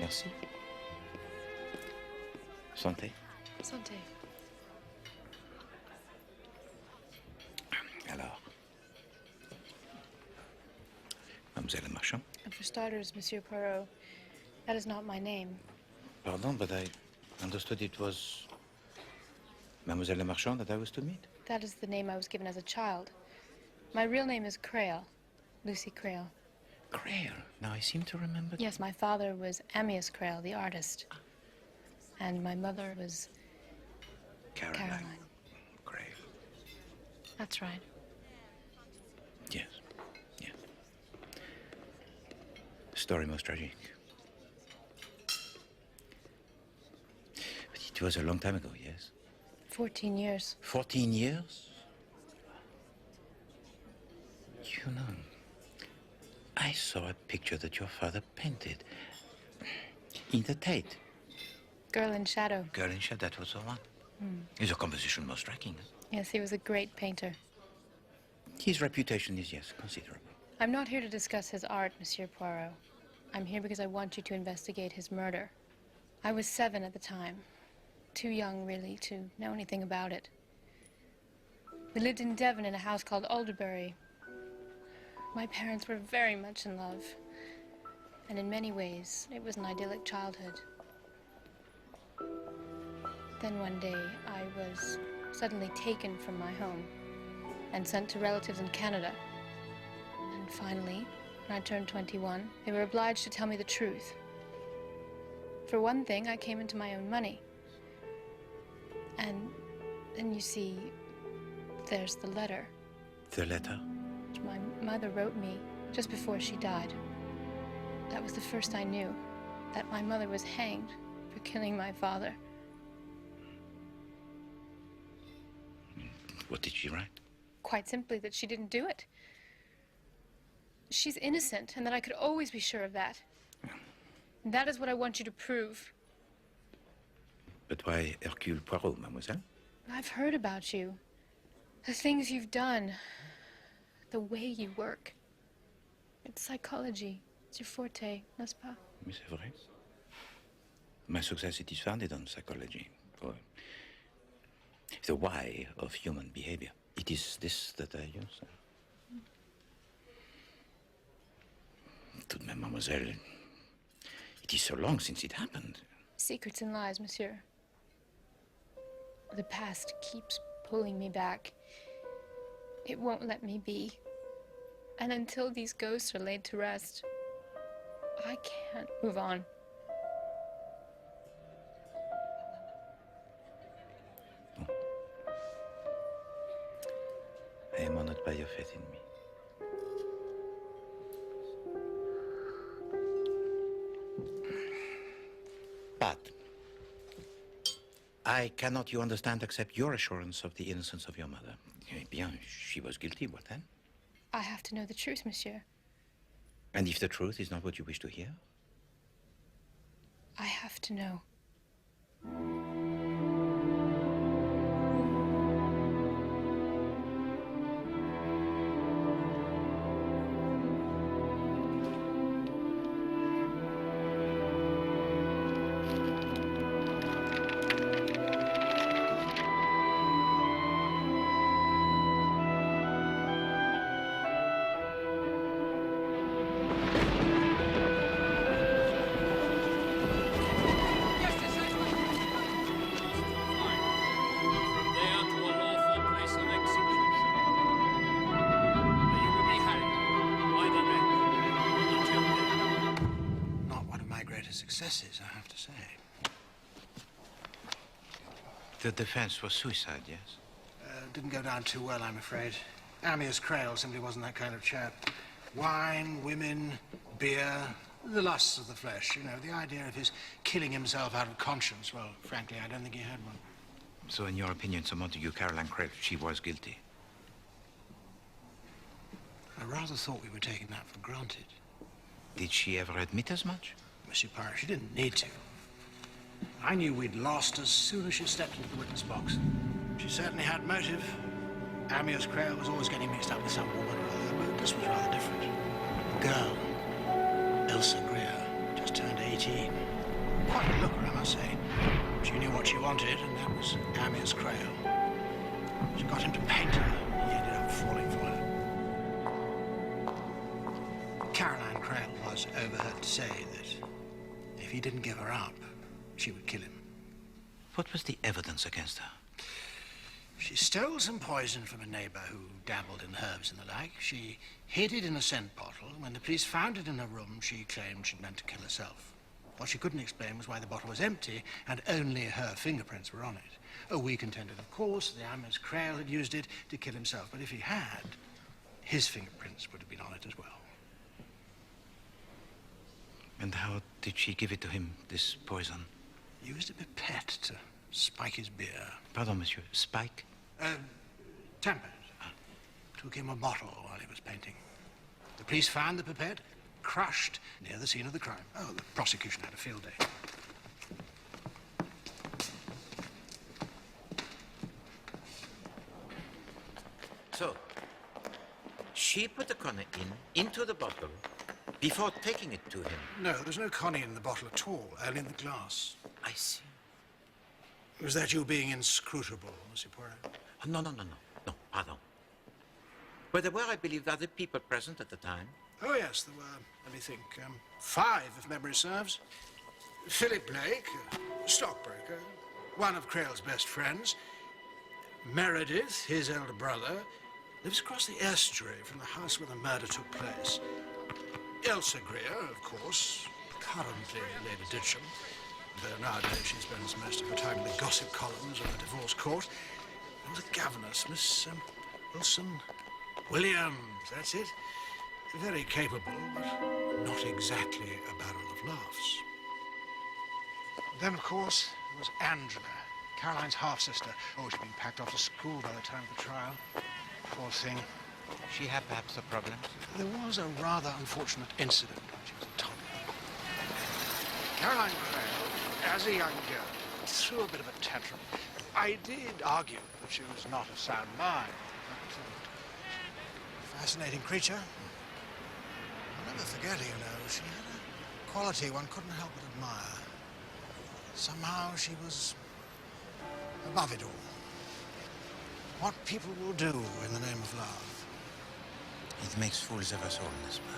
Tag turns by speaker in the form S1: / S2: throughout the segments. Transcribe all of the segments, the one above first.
S1: Merci. Santé.
S2: Santé.
S1: Alors, Mademoiselle le Marchand?
S2: And for starters, Monsieur Poirot, that is not my name.
S1: Pardon, but I understood it was Mademoiselle le Marchand that I was to meet?
S2: That is the name I was given as a child. My real name is Creole, Lucy Creole.
S1: Creole? Now I seem to remember...
S2: Yes, my father was Amyas Creole, the artist. And my mother was... Caroline.
S1: Creole.
S2: That's right.
S1: Yes, yes. Story most tragic. But it was a long time ago, yes?
S2: 14 years.
S1: 14 years? You know, I saw a picture that your father painted in the Tate.
S2: Girl in Shadow.
S1: Girl in Shadow, that was the one. His composition most striking.
S2: Yes, he was a great painter.
S1: His reputation is, yes, considerable.
S2: I'm not here to discuss his art, Monsieur Poirot. I'm here because I want you to investigate his murder. I was 7 at the time. Too young, really, to know anything about it. We lived in Devon in a house called Alderbury. My parents were very much in love. And in many ways, it was an idyllic childhood. Then one day, I was suddenly taken from my home and sent to relatives in Canada. And finally, when I turned 21, they were obliged to tell me the truth. For one thing, I came into my own money. And then you see, there's the letter.
S1: The letter?
S2: Which my mother wrote me just before she died. That was the first I knew that my mother was hanged for killing my father.
S1: What did she write?
S2: Quite simply that she didn't do it. She's innocent, and that I could always be sure of that. And that is what I want you to prove.
S1: But why Hercule Poirot, mademoiselle?
S2: I've heard about you. The things you've done. The way you work. It's psychology. It's your forte, n'est-ce pas?
S1: Mais c'est vrai. My success it is founded on psychology. For the why of human behavior. It is this that I use. Tout de même, mademoiselle, it is so long since it happened.
S2: Secrets and lies, monsieur. The past keeps pulling me back. It won't let me be. And until these ghosts are laid to rest, I can't move on.
S1: I am honored by your faith in me. But I cannot, you understand, accept your assurance of the innocence of your mother. Eh bien, she was guilty, what then?
S2: I have to know the truth, monsieur.
S1: And if the truth is not what you wish to hear?
S2: I have to know.
S3: Successes, I have to say.
S1: The defense was suicide, yes?
S3: Didn't go down too well, I'm afraid. Amyas Creole simply wasn't that kind of chap. Wine, women, beer, the lusts of the flesh, you know, the idea of his killing himself out of conscience. Well, frankly, I don't think he had one.
S1: So in your opinion, Sir Montague Caroline Creole, she was guilty?
S3: I rather thought we were taking that for granted.
S1: Did she ever admit as much?
S3: Monsieur Poirot, she didn't need to. I knew we'd lost as soon as she stepped into the witness box. She certainly had motive. Amyas Creole was always getting mixed up with some woman or other, but this was rather different. A girl, Elsa Greer, just turned 18. Quite a looker, I must say. She knew what she wanted, and that was Amias Crail. She got him to paint her. He ended up falling for her. Caroline Crail was overheard to say that if he didn't give her up, she would kill him.
S1: What was the evidence against her?
S3: She stole some poison from a neighbor who dabbled in herbs and the like. She hid it in a scent bottle. When the police found it in her room, she claimed she'd meant to kill herself. What she couldn't explain was why the bottle was empty and only her fingerprints were on it. Oh, we contended, of course, that Amias Crail had used it to kill himself. But if he had, his fingerprints would have been on it as well.
S1: And how did she give it to him, this poison?
S3: Used a pipette to spike his beer.
S1: Pardon, monsieur. Spike?
S3: Tempered. Took him a bottle while he was painting. The police found the pipette, crushed near the scene of the crime. Oh, the prosecution had a field day.
S1: So, she put the cognac into the bottle before taking it to him.
S3: No, there's no cognac in the bottle at all, only in the glass.
S1: I see.
S3: Was that you being inscrutable, Monsieur Poirot?
S1: Oh, no, pardon. But there were, I believe, other people present at the time.
S3: Oh, yes, there were, let me think, 5, if memory serves. Philip Blake, a stockbroker, one of Crail's best friends. Meredith, his elder brother, lives across the estuary from the house where the murder took place. Elsa Greer, of course, currently Lady Ditcham, though nowadays she spends most of her time in the gossip columns of the divorce court. And the governess, Miss Wilson Williams, that's it. Very capable, but not exactly a barrel of laughs. Then, of course, there was Angela, Caroline's half-sister. Oh, she'd been packed off to school by the time of the trial. Poor thing.
S1: She had perhaps a problem?
S3: There was a rather unfortunate incident when she was a toddler. Caroline Crail, as a young girl, threw a bit of a tantrum. I did argue that she was not of sound mind. But, fascinating creature. I'll never forget her, you know. She had a quality one couldn't help but admire. Somehow she was above it all. What people will do in the name of love.
S1: It makes fools of us all, n'est-ce pas?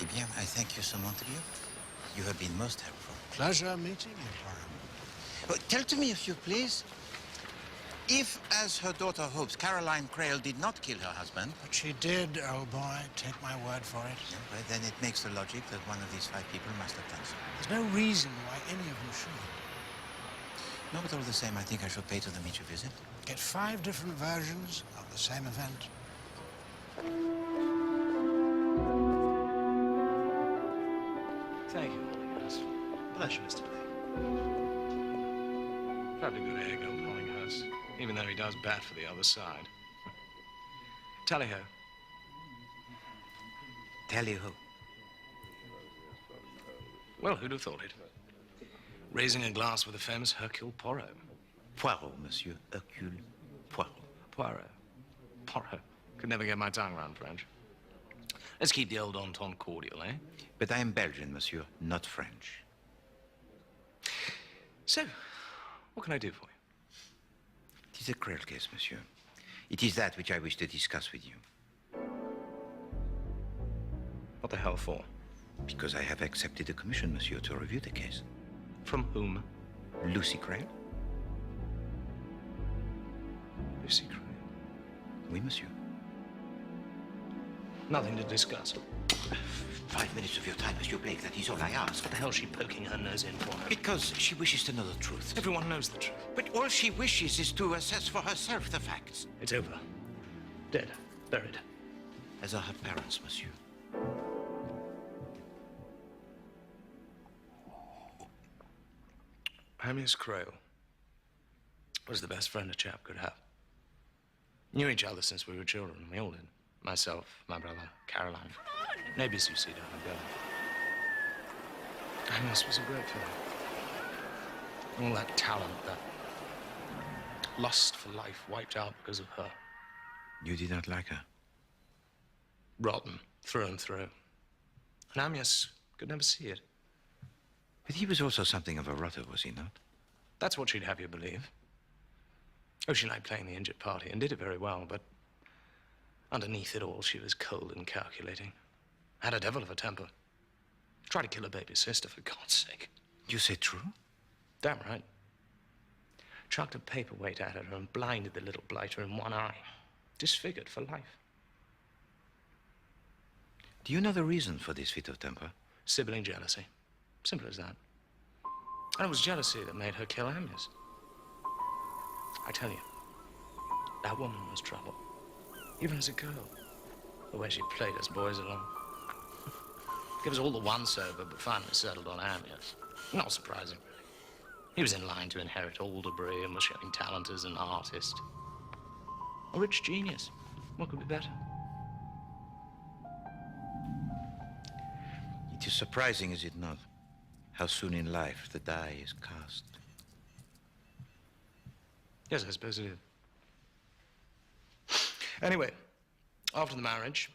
S1: Eh bien, I thank you so much, Montague. You have been most helpful.
S3: Pleasure meeting you, Poirot.
S1: Well, tell to me, if you please, if, as her daughter hopes, Caroline Crail did not kill her husband...
S3: But she did, old boy. Take my word for it.
S1: Yeah, well, then it makes the logic that one of these 5 people must have done so.
S3: There's no reason why any of them should.
S1: No, but all the same, I think I should pay to them each a visit.
S3: Get 5 different versions of the same event.
S4: Thank you, Hollinghurst. Pleasure, Mr. Blake. Probably good egg, old Hollinghurst, even though he does bat for the other side. Tally-ho.
S1: Tally-ho.
S4: Well, who'd have thought it? Raising a glass with the famous Hercule Poirot.
S1: Poirot, monsieur. Hercule Poirot.
S4: Poirot. Poirot. Could never get my tongue around French. Let's keep the old entente cordial, eh?
S1: But I am Belgian, monsieur, not French.
S4: So, what can I do for you?
S1: It is a Crail case, monsieur. It is that which I wish to discuss with you.
S4: What the hell for?
S1: Because I have accepted a commission, monsieur, to review the case.
S4: From whom?
S1: Lucy Crail?
S4: Lucy Crail.
S1: Oui, monsieur.
S4: Nothing to discuss.
S1: 5 minutes of your time, Monsieur Blake, that is all I ask.
S4: What the hell is she poking her nose in for?
S1: Because she wishes to know the truth.
S4: Everyone knows the truth.
S1: But all she wishes is to assess for herself the facts.
S4: It's over. Dead. Buried.
S1: As are her parents, monsieur.
S4: Amias Crail was the best friend a chap could have. Knew each other since we were children. We all did. Myself, my brother, Caroline. Neighbors, you see, down the below. Amias was a great fellow. All that talent, that lust for life wiped out because of her.
S1: You did not like her?
S4: Rotten, through and through. And Amias could never see it.
S1: But he was also something of a rotter, was he not?
S4: That's what she'd have you believe. Oh, she liked playing the injured party and did it very well, but underneath it all, she was cold and calculating. Had a devil of a temper. Tried to kill her baby sister, for God's sake.
S1: You say true?
S4: Damn right. Chucked a paperweight at her and blinded the little blighter in one eye. Disfigured for life.
S1: Do you know the reason for this fit of temper?
S4: Sibling jealousy. Simple as that. And it was jealousy that made her kill Amyas. I tell you, that woman was trouble. Even as a girl. The way she played us boys along. Gave us all the once-over, but finally settled on Amyas. Not surprising, really. He was in line to inherit Alderbury and was showing talent as an artist. A rich genius. What could be better?
S1: It is surprising, is it not, how soon in life the die is cast.
S4: Yes, I suppose it is. Anyway, after the marriage,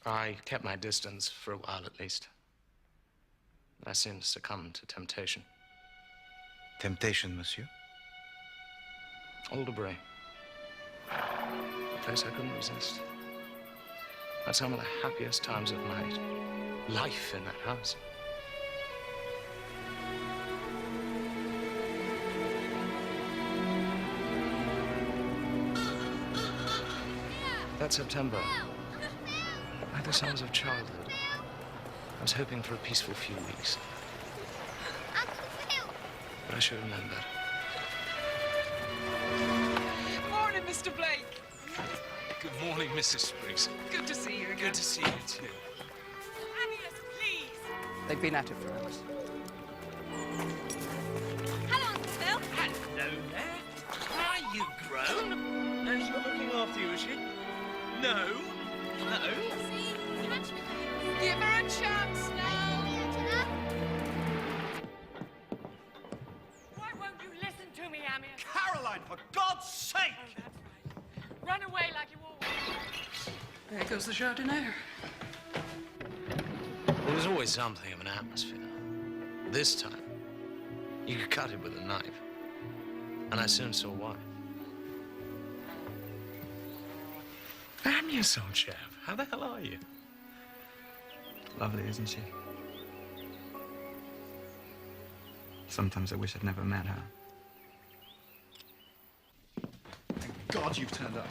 S4: I kept my distance for a while at least. I soon succumbed to temptation.
S1: Temptation, monsieur?
S4: Alderbury. A place I couldn't resist. Had some of the happiest times of my life in that house. That September, like the summers of childhood, I was hoping for a peaceful few weeks. But I should have known better.
S5: Morning, Mr. Blake.
S6: Good morning, Mrs. Spriggs.
S5: Good to see you again.
S6: Good to see you, too.
S5: Amulus, please.
S7: They've been at it for hours.
S5: Hello, Uncle Phil.
S6: Hello there. Are you grown? And she's not looking after you, is she? No. No.
S5: Give her a chance now. Why won't you listen to me, Amulus?
S6: Caroline, for God's sake!
S5: Run away like you always.
S7: There goes the jardinier.
S4: There was always something of an atmosphere. This time, you could cut it with a knife. And I soon saw why. Amyas, old chap. How the hell are you?
S8: Lovely, isn't she? Sometimes I wish I'd never met her. Thank God you've turned up.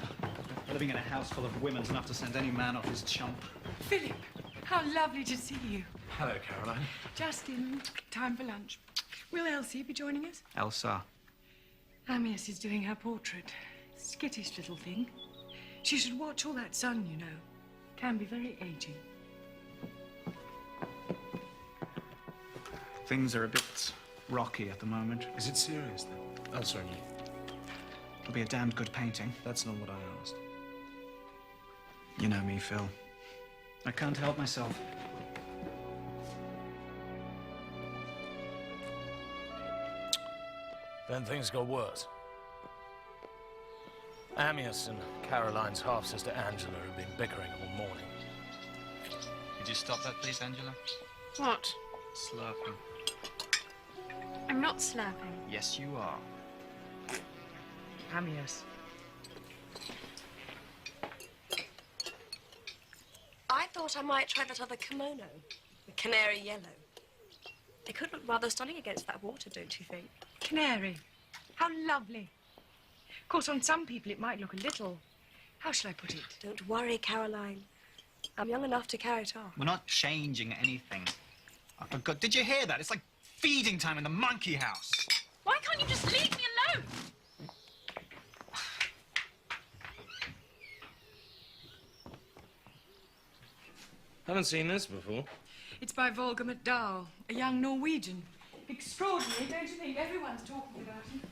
S8: Living in a house full of women's enough to send any man off his chump.
S5: Philip, how lovely to see you.
S4: Hello, Caroline.
S5: Just in time for lunch. Will Elsie be joining us?
S8: Elsa.
S5: Amyas is doing her portrait. Skittish little thing. She should watch all that sun, you know. Can be very aging.
S8: Things are a bit rocky at the moment.
S4: Is it serious, then? Oh, sorry.
S8: It'll be a damned good painting.
S4: That's not what I asked.
S8: You know me, Phil. I can't help myself.
S4: Then things got worse. Amyas and Caroline's half-sister Angela have been bickering all morning.
S8: Could you stop that, please, Angela?
S9: What?
S8: Slurping.
S9: I'm not slapping.
S8: Yes, you are.
S5: Amyas.
S9: I thought I might try that other kimono, the canary yellow. It could look rather stunning against that water, don't you think?
S5: Canary. How lovely. Of course, on some people it might look a little... How shall I put it?
S9: Don't worry, Caroline. I'm young enough to carry it off.
S8: We're not changing anything. I forgot. Did you hear that? It's like feeding time in the monkey house.
S9: Why can't you just leave me alone?
S4: Haven't seen this before.
S5: It's by Volga McDowell, a young Norwegian. Extraordinary, don't you think? Everyone's talking about him.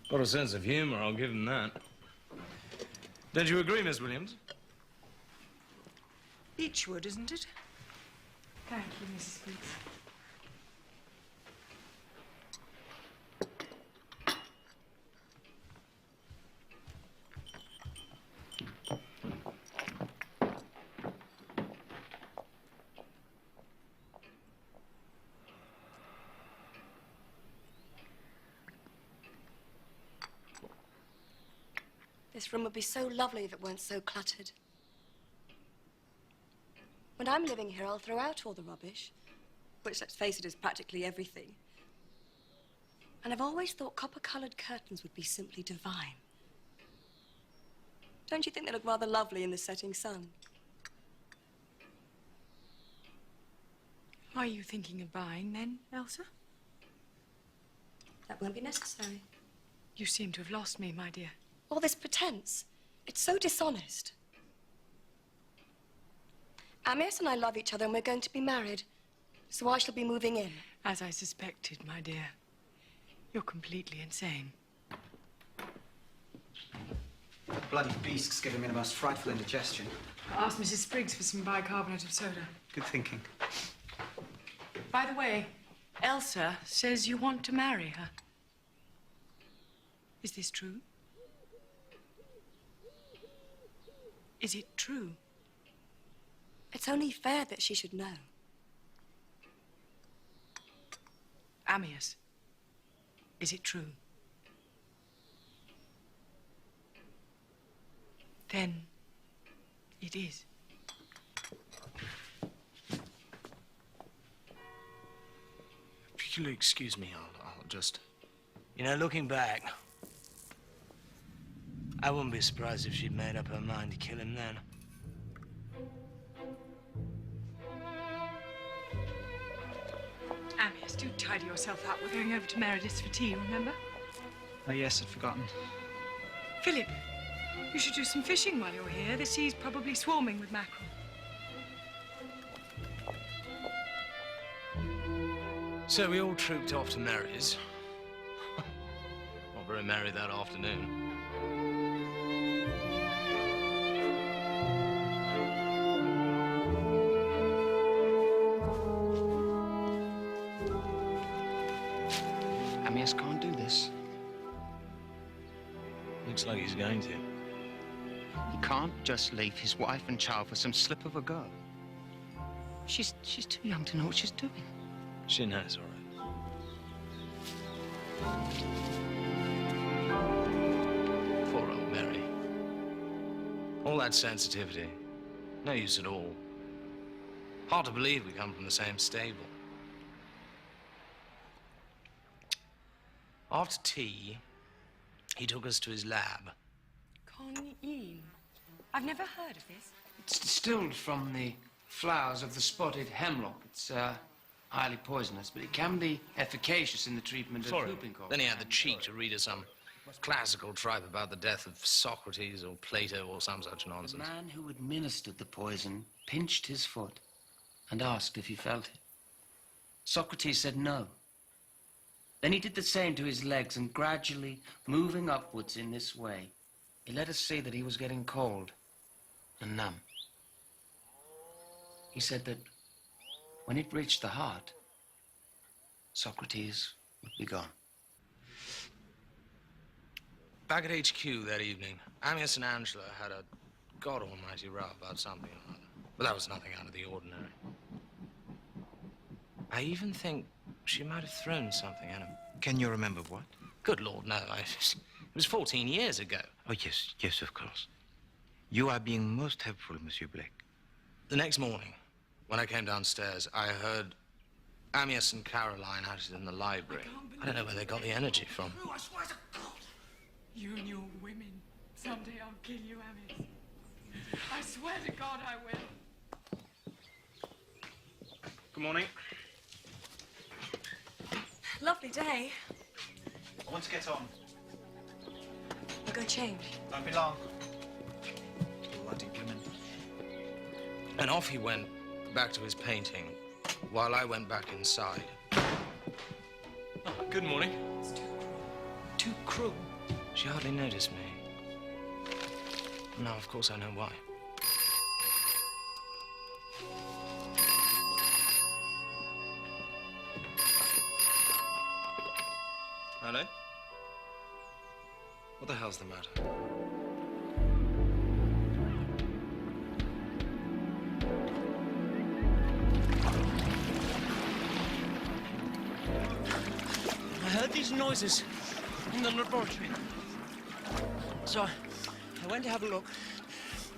S4: Got a sense of humor, I'll give him that. Don't you agree, Miss Williams?
S5: Beechwood, isn't it? Thank you, Mrs. Speaks.
S9: This room would be so lovely if it weren't so cluttered. When I'm living here, I'll throw out all the rubbish, which, let's face it, is practically everything. And I've always thought copper-coloured curtains would be simply divine. Don't you think they look rather lovely in the setting sun?
S5: Are you thinking of buying then, Elsa?
S9: That won't be necessary.
S5: You seem to have lost me, my dear.
S9: All this pretense, it's so dishonest. Amias and I love each other and we're going to be married, so I shall be moving in.
S5: As I suspected, my dear. You're completely insane.
S8: Bloody beast's giving me the most frightful indigestion.
S5: I asked Mrs. Spriggs for some bicarbonate of soda.
S8: Good thinking.
S5: By the way, Elsa says you want to marry her. Is this true? Is it true?
S9: It's only fair that she should know.
S5: Amias, is it true? Then it is.
S6: If you'll excuse me, I'll just... You know, looking back, I wouldn't be surprised if she'd made up her mind to kill him then.
S5: Amias, do tidy yourself up. We're going over to Meredith's for tea, remember?
S8: Oh, yes, I'd forgotten.
S5: Philip, you should do some fishing while you're here. The sea's probably swarming with mackerel.
S6: So we all trooped off to Mary's. Not very merry that afternoon.
S1: Amias can't do this.
S6: Looks like he's going to.
S1: He can't just leave his wife and child for some slip of a girl. She's too young to know what she's doing.
S6: She knows, all right. Poor old Mary. All that sensitivity. No use at all. Hard to believe we come from the same stable. After tea, he took us to his lab.
S5: Con-ine. I've never heard of this.
S10: It's distilled from the flowers of the spotted hemlock. It's highly poisonous, but it can be efficacious in the treatment of whooping cough.
S6: Then he had the cheek to read us some classical tripe about the death of Socrates or Plato or some such nonsense.
S10: The man who administered the poison pinched his foot and asked if he felt it. Socrates said no. Then he did the same to his legs, and gradually, moving upwards in this way, he let us see that he was getting cold and numb. He said that when it reached the heart, Socrates would be gone.
S6: Back at HQ that evening, Amias and Angela had a god almighty row about something or other. But that was nothing out of the ordinary. I even think she might have thrown something at him.
S1: Can you remember what?
S6: Good Lord, no. It was 14 years ago.
S1: Oh, yes, of course. You are being most helpful, Monsieur Blake.
S6: The next morning, when I came downstairs, I heard Amias and Caroline out in the library. I don't know where they got the energy from.
S5: I swear to God. You and your women. Someday I'll kill you, Amias. I swear to God I will.
S8: Good morning.
S9: Lovely day.
S8: I want to get on.
S9: I'll go change.
S8: Don't be long. Bloody women.
S6: And off he went back to his painting, while I went back inside.
S4: Oh, good morning.
S9: It's
S6: Too cruel. She hardly noticed me. Now, of course, I know why.
S4: Hello? What the hell's the matter?
S6: I heard these noises in the laboratory. So
S11: I went to have a look.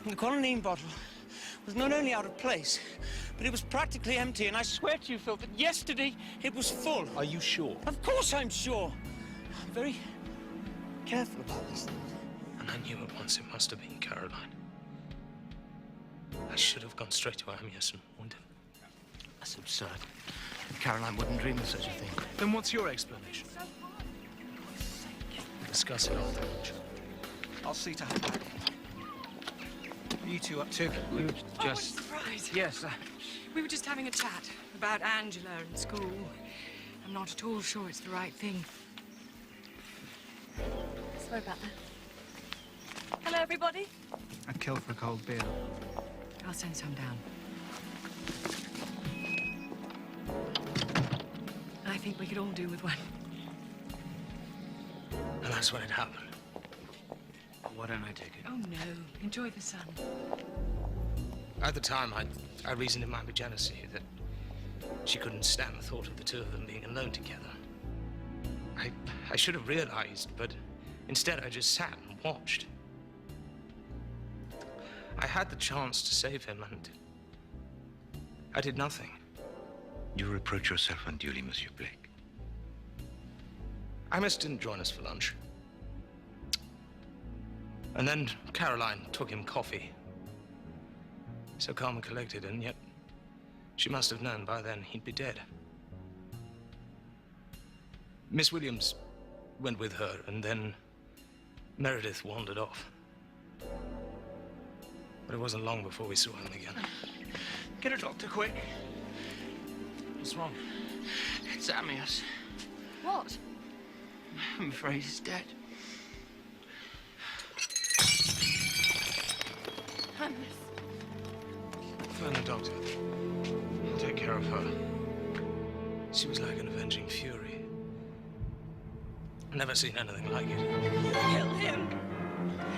S11: And the quinine bottle was not only out of place, but it was practically empty. And I swear to you, Phil, that yesterday it was full.
S4: Are you sure?
S11: Of course I'm sure. I'm very careful about these things.
S6: And I knew at once it must have been Caroline. I should have gone straight to Amias and warned him.
S10: That's absurd. Caroline wouldn't dream of such a thing.
S4: Then what's your explanation? We'll discuss it after lunch.
S8: I'll see to her. What are you two up to?
S10: We were
S5: Oh, what a surprise.
S10: Yes.
S5: We were just having a chat about Angela and school. I'm not at all sure it's the right thing.
S9: Sorry about that. Hello, everybody.
S8: I'd kill for a cold beer.
S5: I'll send some down. I think we could all do with one.
S6: And that's when it happened.
S10: Why don't I take it?
S5: Oh, no. Enjoy the sun.
S6: At the time, I reasoned it might be jealousy, that she couldn't stand the thought of the two of them being alone together. I should have realized, but instead I just sat and watched. I had the chance to save him, and I did nothing.
S1: You reproach yourself unduly, Monsieur Blake.
S6: Amos didn't join us for lunch. And then Caroline took him coffee. So calm and collected, and yet she must have known by then he'd be dead. Miss Williams went with her, and then Meredith wandered off. But it wasn't long before we saw him again.
S11: Get a doctor, quick.
S6: What's wrong?
S10: It's Amias.
S9: What?
S10: I'm afraid he's dead.
S6: Phone the doctor. I'll take care of her. She was like an avenging fury. I've never seen anything like it.
S9: Kill him!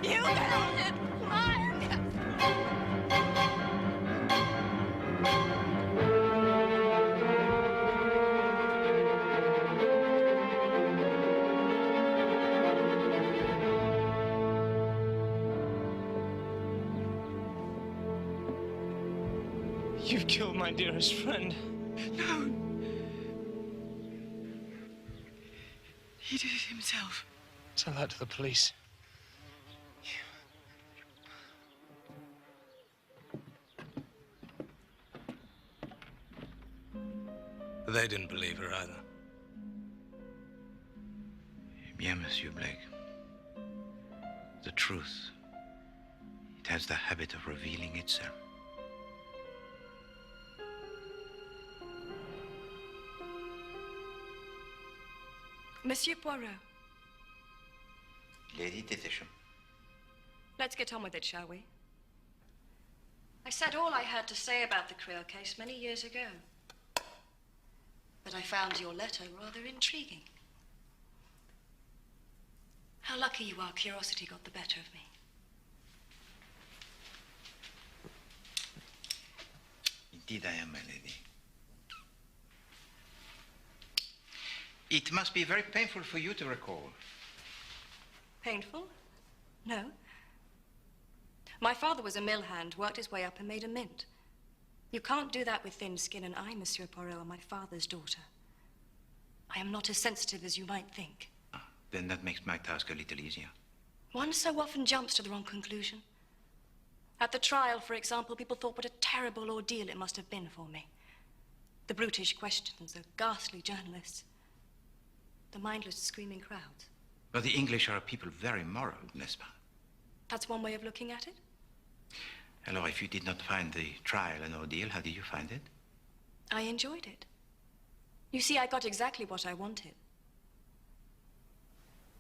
S9: You killed him!
S6: You've killed my dearest friend.
S5: No. He did it himself.
S6: Tell that to the police. They didn't believe her either.
S1: Bien, Monsieur Blake. The truth, it has the habit of revealing itself.
S9: Monsieur Poirot.
S1: Lady Titisham.
S9: Let's get on with it, shall we? I said all I had to say about the Creel case many years ago. But I found your letter rather intriguing. How lucky you are curiosity got the better of me.
S1: Indeed I am, my lady. It must be very painful for you to recall.
S9: Painful? No. My father was a mill hand, worked his way up and made a mint. You can't do that with thin skin, and I, Monsieur Poirot, am my father's daughter. I am not as sensitive as you might think.
S1: Then that makes my task a little easier.
S9: One so often jumps to the wrong conclusion. At the trial, for example, people thought what a terrible ordeal it must have been for me. The brutish questions, the ghastly journalists, the mindless screaming crowds.
S1: But the English are a people very moral, n'est-ce pas?
S9: That's one way of looking at it.
S1: Alors, if you did not find the trial an ordeal, how did you find it?
S9: I enjoyed it. You see, I got exactly what I wanted.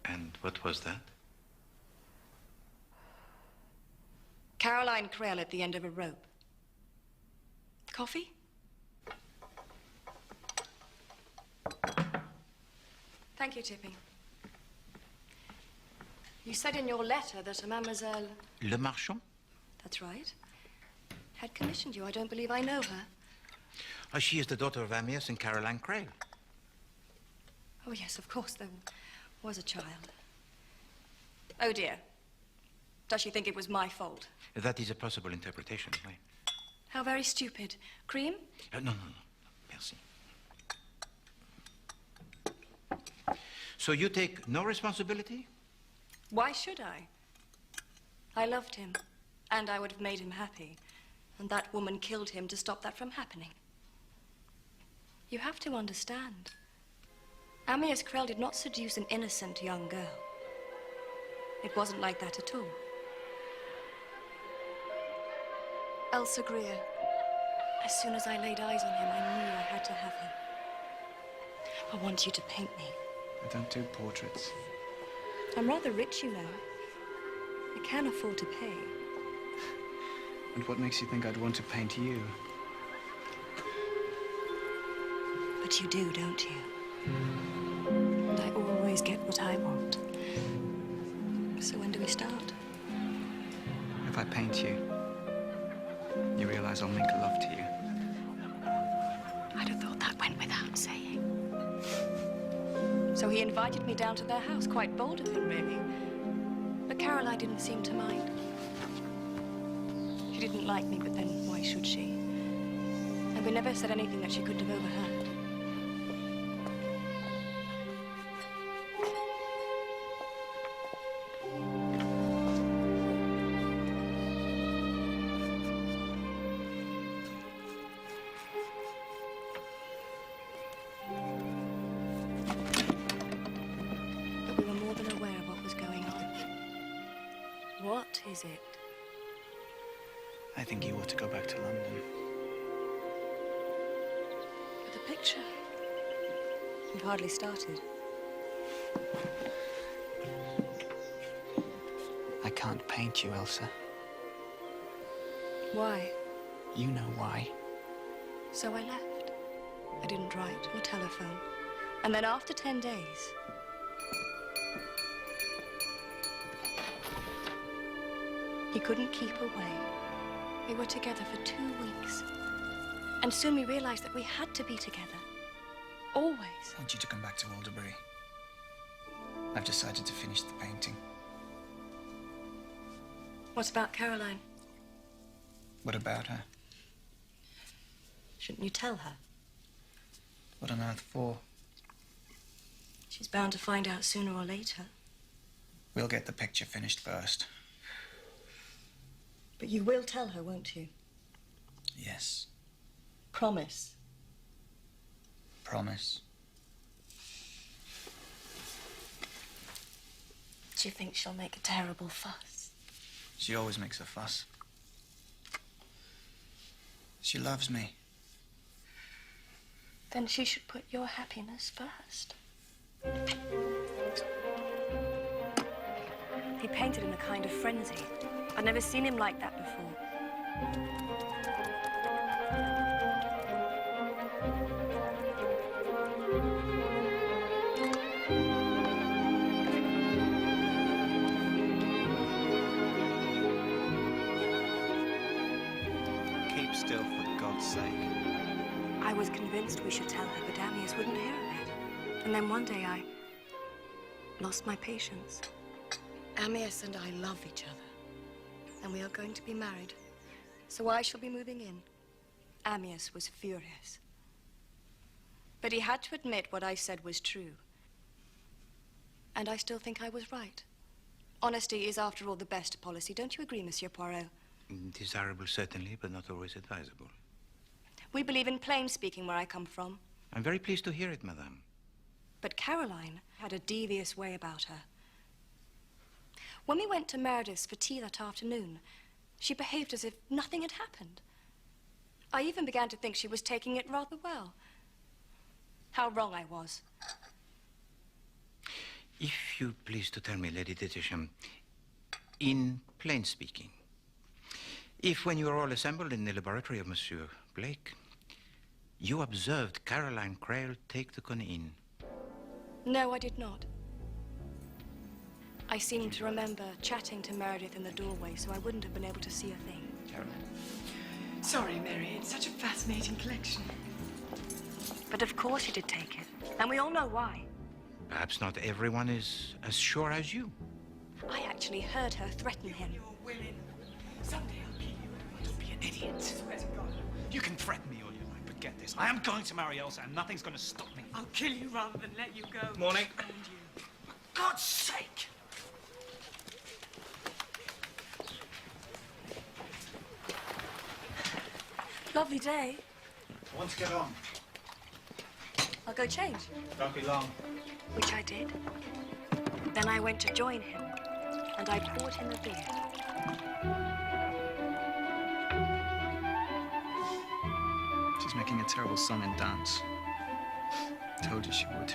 S1: And what was that?
S9: Caroline Creel at the end of a rope. Coffee? Thank you, Tipping. You said in your letter that a Mademoiselle...
S1: Le Marchand?
S9: That's right. Had commissioned you. I don't believe I know her.
S1: Oh, she is the daughter of Amias and Caroline Creel.
S9: Oh, yes, of course, there was a child. Oh, dear. Does she think it was my fault?
S1: That is a possible interpretation, oui.
S9: How very stupid. Cream?
S1: No. Merci. So you take no responsibility?
S9: Why should I? I loved him, and I would have made him happy. And that woman killed him to stop that from happening. You have to understand. Amyas Krell did not seduce an innocent young girl. It wasn't like that at all. Elsa Greer. As soon as I laid eyes on him, I knew I had to have him. I want you to paint me.
S8: I don't do portraits.
S9: I'm rather rich, you know. I can afford to pay.
S8: And what makes you think I'd want to paint you?
S9: But you do, don't you? And I always get what I want. So when do we start?
S8: If I paint you, you realize I'll make love to you.
S9: I'd have thought that went without saying. So he invited me down to their house. Quite bold of him, really. But Caroline didn't seem to mind. She didn't like me, but then why should she? And we never said anything that she couldn't have overheard. But we were more than aware of what was going on. What is it?
S8: I think you ought to go back to London.
S9: With the picture? We've hardly started.
S8: I can't paint you, Elsa.
S9: Why?
S8: You know why.
S9: So I left. I didn't write or telephone. And then after 10 days... he couldn't keep away. We were together for 2 weeks. And soon we realized that we had to be together. Always.
S8: I want you to come back to Alderbury. I've decided to finish the painting.
S9: What about Caroline?
S8: What about her?
S9: Shouldn't you tell her?
S8: What on earth for?
S9: She's bound to find out sooner or later.
S8: We'll get the picture finished first.
S9: But you will tell her, won't you?
S8: Yes.
S9: Promise.
S8: Promise.
S9: Do you think she'll make a terrible fuss?
S8: She always makes a fuss. She loves me.
S9: Then she should put your happiness first. He painted in a kind of frenzy. I'd never seen him like that before.
S8: Keep still, for God's sake.
S9: I was convinced we should tell her, but Amyas wouldn't hear of it. And then one day I lost my patience. Amyas and I love each other. And we are going to be married. So I shall be moving in. Amyas was furious. But he had to admit what I said was true. And I still think I was right. Honesty is, after all, the best policy. Don't you agree, Monsieur Poirot?
S1: Desirable, certainly, but not always advisable.
S9: We believe in plain speaking where I come from.
S1: I'm very pleased to hear it, madame.
S9: But Caroline had a devious way about her. When we went to Meredith's for tea that afternoon, she behaved as if nothing had happened. I even began to think she was taking it rather well. How wrong I was.
S1: If you please to tell me, Lady Detisham, in plain speaking, if when you were all assembled in the laboratory of Monsieur Blake, you observed Caroline Crail take the quinine.
S9: No, I did not. I seem to remember chatting to Meredith in the doorway, so I wouldn't have been able to see a thing.
S8: Caroline.
S5: Sorry, Mary, it's such a fascinating collection.
S9: But of course she did take it, and we all know why.
S1: Perhaps not everyone is as sure as you.
S9: I actually heard her threaten him.
S8: You're willing. Someday I'll kill you. Don't be an idiot. I swear to God. You can threaten me all you like, but get this. I am going to marry Elsa, and nothing's going to stop me.
S5: I'll kill you rather than let you go.
S8: Morning.
S5: And you.
S8: For God's sake!
S9: Lovely day.
S8: I want to get on.
S9: I'll go change.
S8: Don't be long.
S9: Which I did. Then I went to join him, and I poured him a beer.
S8: She's making a terrible song and dance. Told you she would.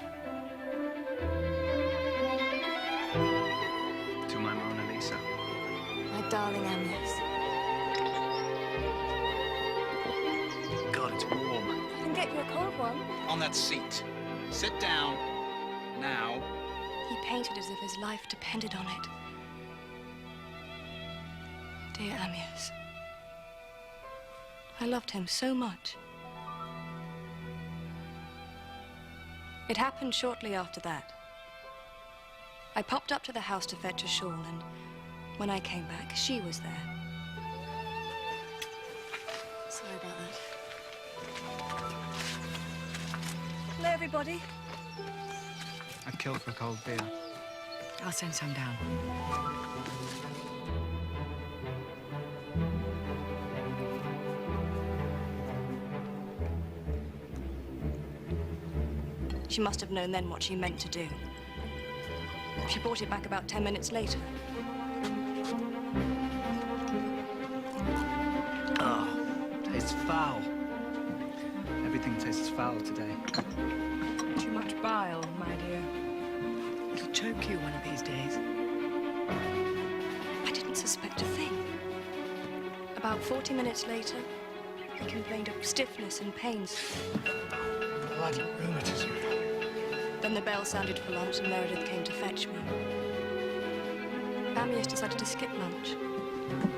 S8: To my Mona Lisa.
S9: My darling Amias.
S8: God, it's warm.
S9: I can get you a cold one.
S8: On that seat. Sit down. Now.
S9: He painted as if his life depended on it. Dear Amias. I loved him so much. It happened shortly after that. I popped up to the house to fetch a shawl, and when I came back, she was there. Sorry about that. Hello, everybody.
S8: I'd kill for a cold beer.
S5: I'll send some down.
S9: She must have known then what she meant to do. She brought it back about 10 minutes later.
S8: Oh, tastes foul. Everything tastes foul today.
S5: Too much bile, my dear. It'll choke you one of these days.
S9: I didn't suspect a thing. About 40 minutes later, he complained of stiffness and pains.
S3: Bloody rheumatism.
S9: Then the bell sounded for lunch and Meredith came to fetch me. Amias decided to skip lunch,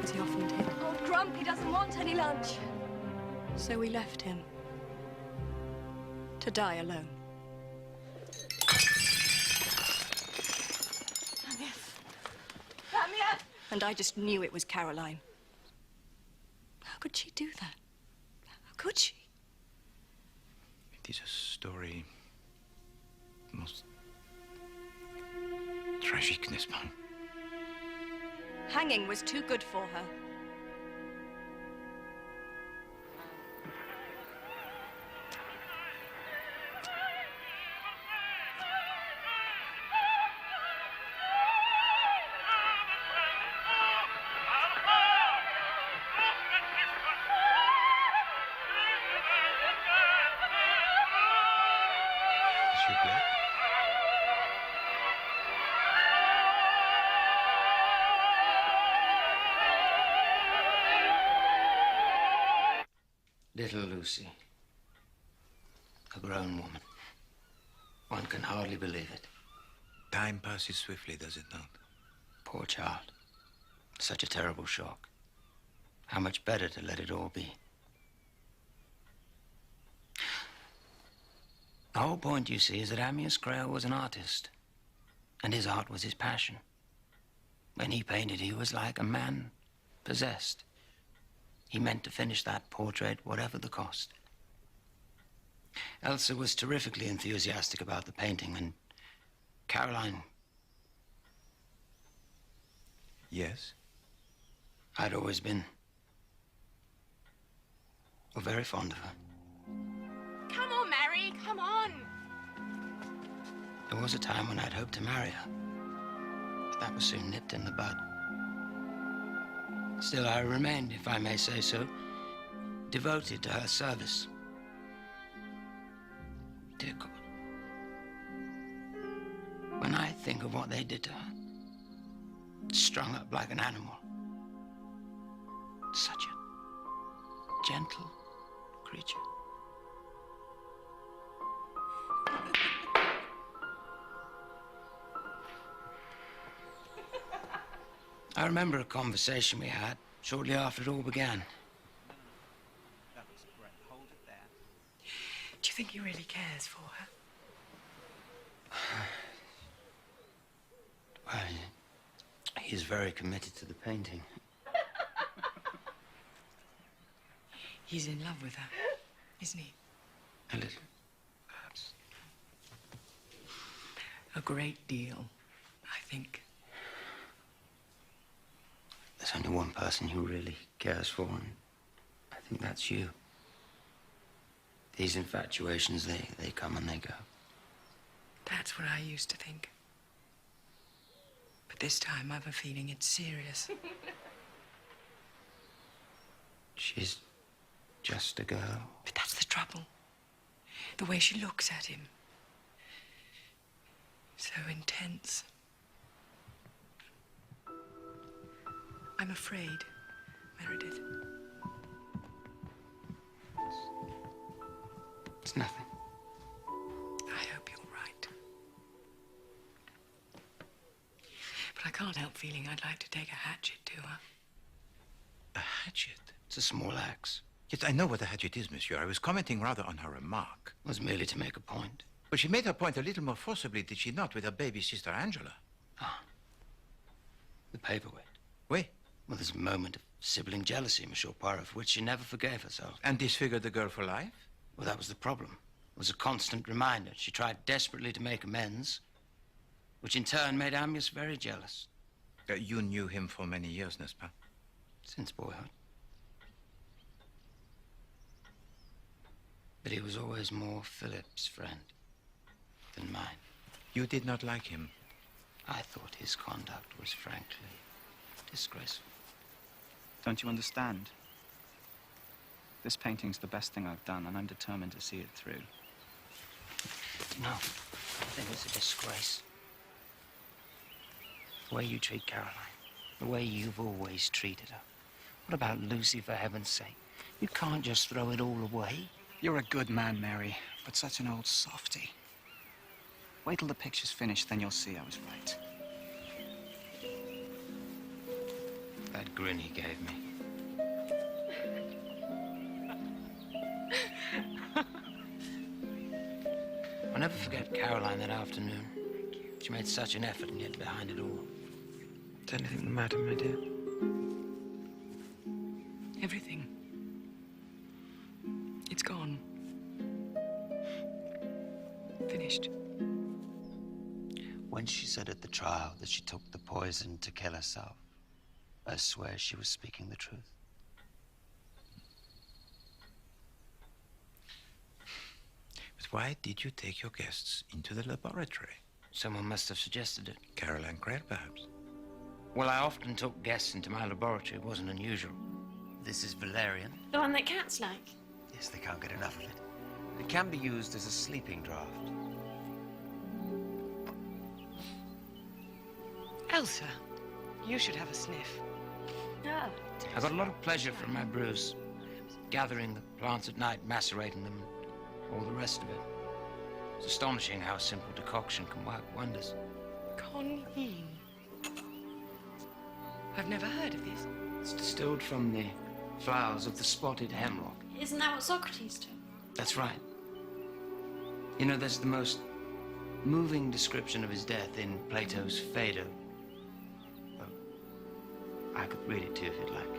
S9: as he often did. Old Grumpy doesn't want any lunch. So we left him. To die alone. Amias! Amias! And I just knew it was Caroline. How could she do that? How could she?
S1: It is a story most tragic, n'est-ce pas?
S9: Hanging was too good for her.
S10: Little Lucy. A grown woman. One can hardly believe it.
S1: Time passes swiftly, does it not?
S10: Poor child. Such a terrible shock. How much better to let it all be. The whole point, you see, is that Amias Creole was an artist. And his art was his passion. When he painted, he was like a man possessed. He meant to finish that portrait, whatever the cost. Elsa was terrifically enthusiastic about the painting, and Caroline...
S1: Yes?
S10: I'd always been... well, very fond of her.
S12: Come on, Mary, come on.
S10: There was a time when I'd hoped to marry her, but that was soon nipped in the bud. Still, I remained, if I may say so, devoted to her service. Dear God. When I think of what they did to her, strung up like an animal, such a gentle creature. I remember a conversation we had shortly after it all began.
S8: That was great. Hold it there.
S5: Do you think he really cares for her?
S10: Well, He's very committed to the painting.
S5: He's in love with her, isn't he?
S10: A little, perhaps.
S5: A great deal, I think.
S10: There's only one person who really cares for him. I think that's you. These infatuations, they come and they go.
S5: That's what I used to think. But this time I've a feeling it's serious.
S10: She's just a girl.
S5: But that's the trouble. The way she looks at him. So intense. I'm afraid, Meredith.
S10: It's nothing.
S5: I hope you're right. But I can't help feeling I'd like to take a hatchet to her.
S1: A hatchet?
S10: It's a small axe.
S1: Yes, I know what a hatchet is, monsieur. I was commenting rather on her remark.
S10: It was merely to make a point.
S1: But she made her point a little more forcibly, did she not, with her baby sister Angela?
S10: Ah. The paperweight.
S1: Oui.
S10: Well, there's a moment of sibling jealousy, Monsieur Poirot, for which she never forgave herself.
S1: And disfigured the girl for life?
S10: Well, that was the problem. It was a constant reminder. She tried desperately to make amends, which in turn made Amias very jealous.
S1: You knew him for many years, n'est-ce pas?
S10: Since boyhood. But he was always more Philip's friend than mine.
S1: You did not like him?
S10: I thought his conduct was frankly disgraceful.
S13: Don't you understand? This painting's the best thing I've done, and I'm determined to see it through.
S10: No, I think it's a disgrace. The way you treat Caroline, the way you've always treated her. What about Lucy, for heaven's sake? You can't just throw it all away.
S13: You're a good man, Mary, but such an old softy. Wait till the picture's finished, then you'll see I was right.
S10: That grin he gave me. I'll never forget Caroline that afternoon. She made such an effort, and yet behind it all. Is anything the matter, my dear?
S5: Everything. It's gone. Finished.
S10: When she said at the trial that she took the poison to kill herself, I swear she was speaking the truth.
S1: But why did you take your guests into the laboratory?
S10: Someone must have suggested it.
S1: Caroline Creel, perhaps?
S10: Well, I often took guests into my laboratory. It wasn't unusual. This is valerian.
S12: The one that cats like?
S10: Yes, they can't get enough of it. It can be used as a sleeping draught.
S5: Elsa, you should have a sniff.
S12: Oh.
S10: I got a lot of pleasure from my brews. Gathering the plants at night, macerating them, all the rest of it. It's astonishing how a simple decoction can work wonders.
S5: Conheen. I've never heard of this.
S10: It's distilled from the flowers of the spotted hemlock.
S12: Isn't that what Socrates took?
S10: That's right. You know, there's the most moving description of his death in Plato's Phaedo. Well, I could read it to you if you'd like.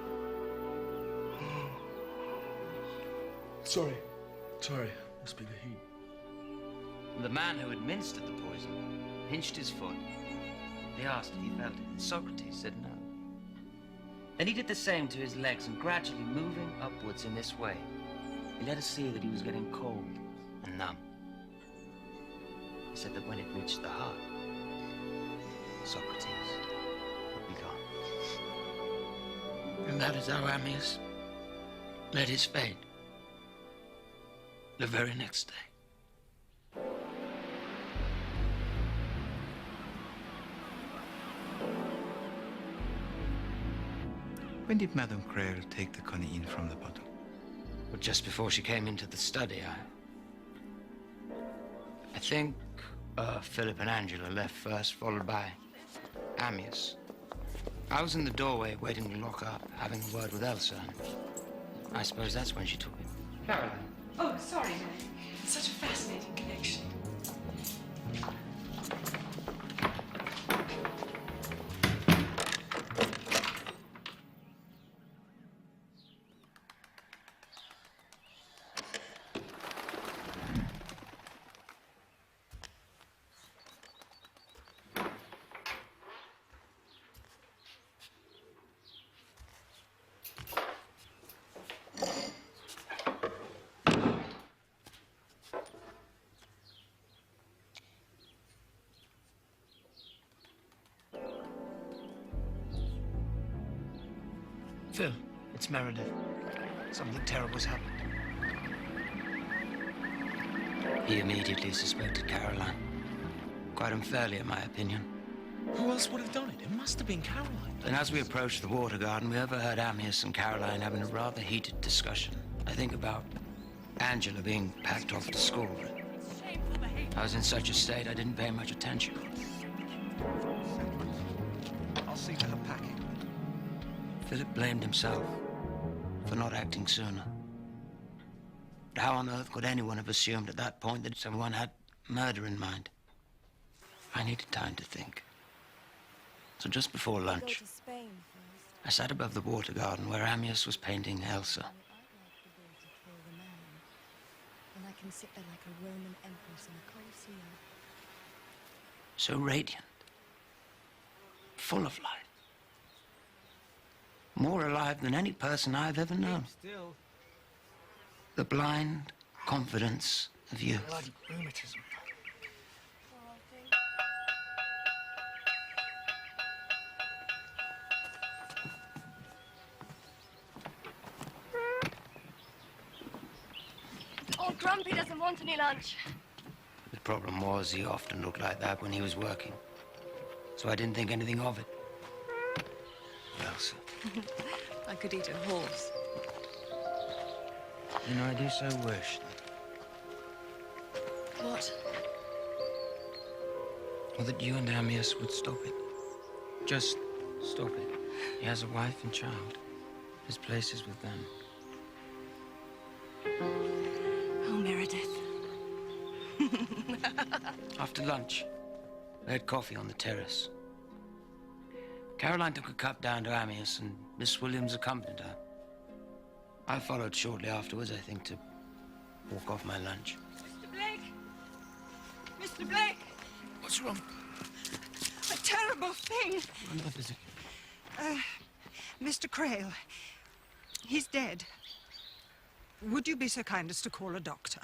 S4: Sorry. Must be the heat.
S10: The man who administered the poison pinched his foot. He asked if he felt it. Socrates said no. Then he did the same to his legs, and gradually moving upwards in this way, he let us see that he was getting cold and numb. He said that when it reached the heart, Socrates would be gone. And that is how Ammius met his fate the very next day.
S1: When did Madame Creel take the cognac from the bottle?
S10: Well, just before she came into the study, I think Philip and Angela left first, followed by Ammius. I was in the doorway waiting to lock up, having a word with Elsa, and I suppose that's when she took it. Caroline.
S5: Oh, sorry, Mary. It's such a fascinating connection.
S6: Phil, it's Meredith. Something terrible's happened.
S10: He immediately suspected Caroline. Quite unfairly, in my opinion.
S6: Who else would have done it? It must have been Caroline.
S10: Then as we approached the water garden, we overheard Amyas and Caroline having a rather heated discussion. I think about Angela being packed off to school. I was in such a state I didn't pay much attention.
S6: I'll see to her packing.
S10: Philip blamed himself for not acting sooner. But how on earth could anyone have assumed at that point that someone had murder in mind? I needed time to think. So just before lunch, I sat above the water garden where Amyas was painting Elsa.
S9: And I can sit there like a Roman empress in a Colosseum.
S10: So radiant, full of life. More alive than any person I've ever known.
S6: Still.
S10: The blind confidence of youth.
S6: Bloody rheumatism.
S12: Oh, Grumpy doesn't want any lunch.
S10: The problem was he often looked like that when he was working. So I didn't think anything of it. Elsa.
S5: I could eat a horse.
S10: You know, I do so wish.
S5: What?
S10: Well, that you and Amyas would stop it. Just stop it. He has a wife and child. His place is with them.
S5: Oh, Meredith.
S10: After lunch, we had coffee on the terrace. Caroline took a cup down to Amyas, and Miss Williams accompanied her. I followed shortly afterwards, I think, to walk off my lunch.
S5: Mr. Blake! Mr. Blake!
S10: What's wrong?
S5: A terrible thing!
S10: What is it?
S5: Mr. Crail. He's dead. Would you be so kind as to call a doctor?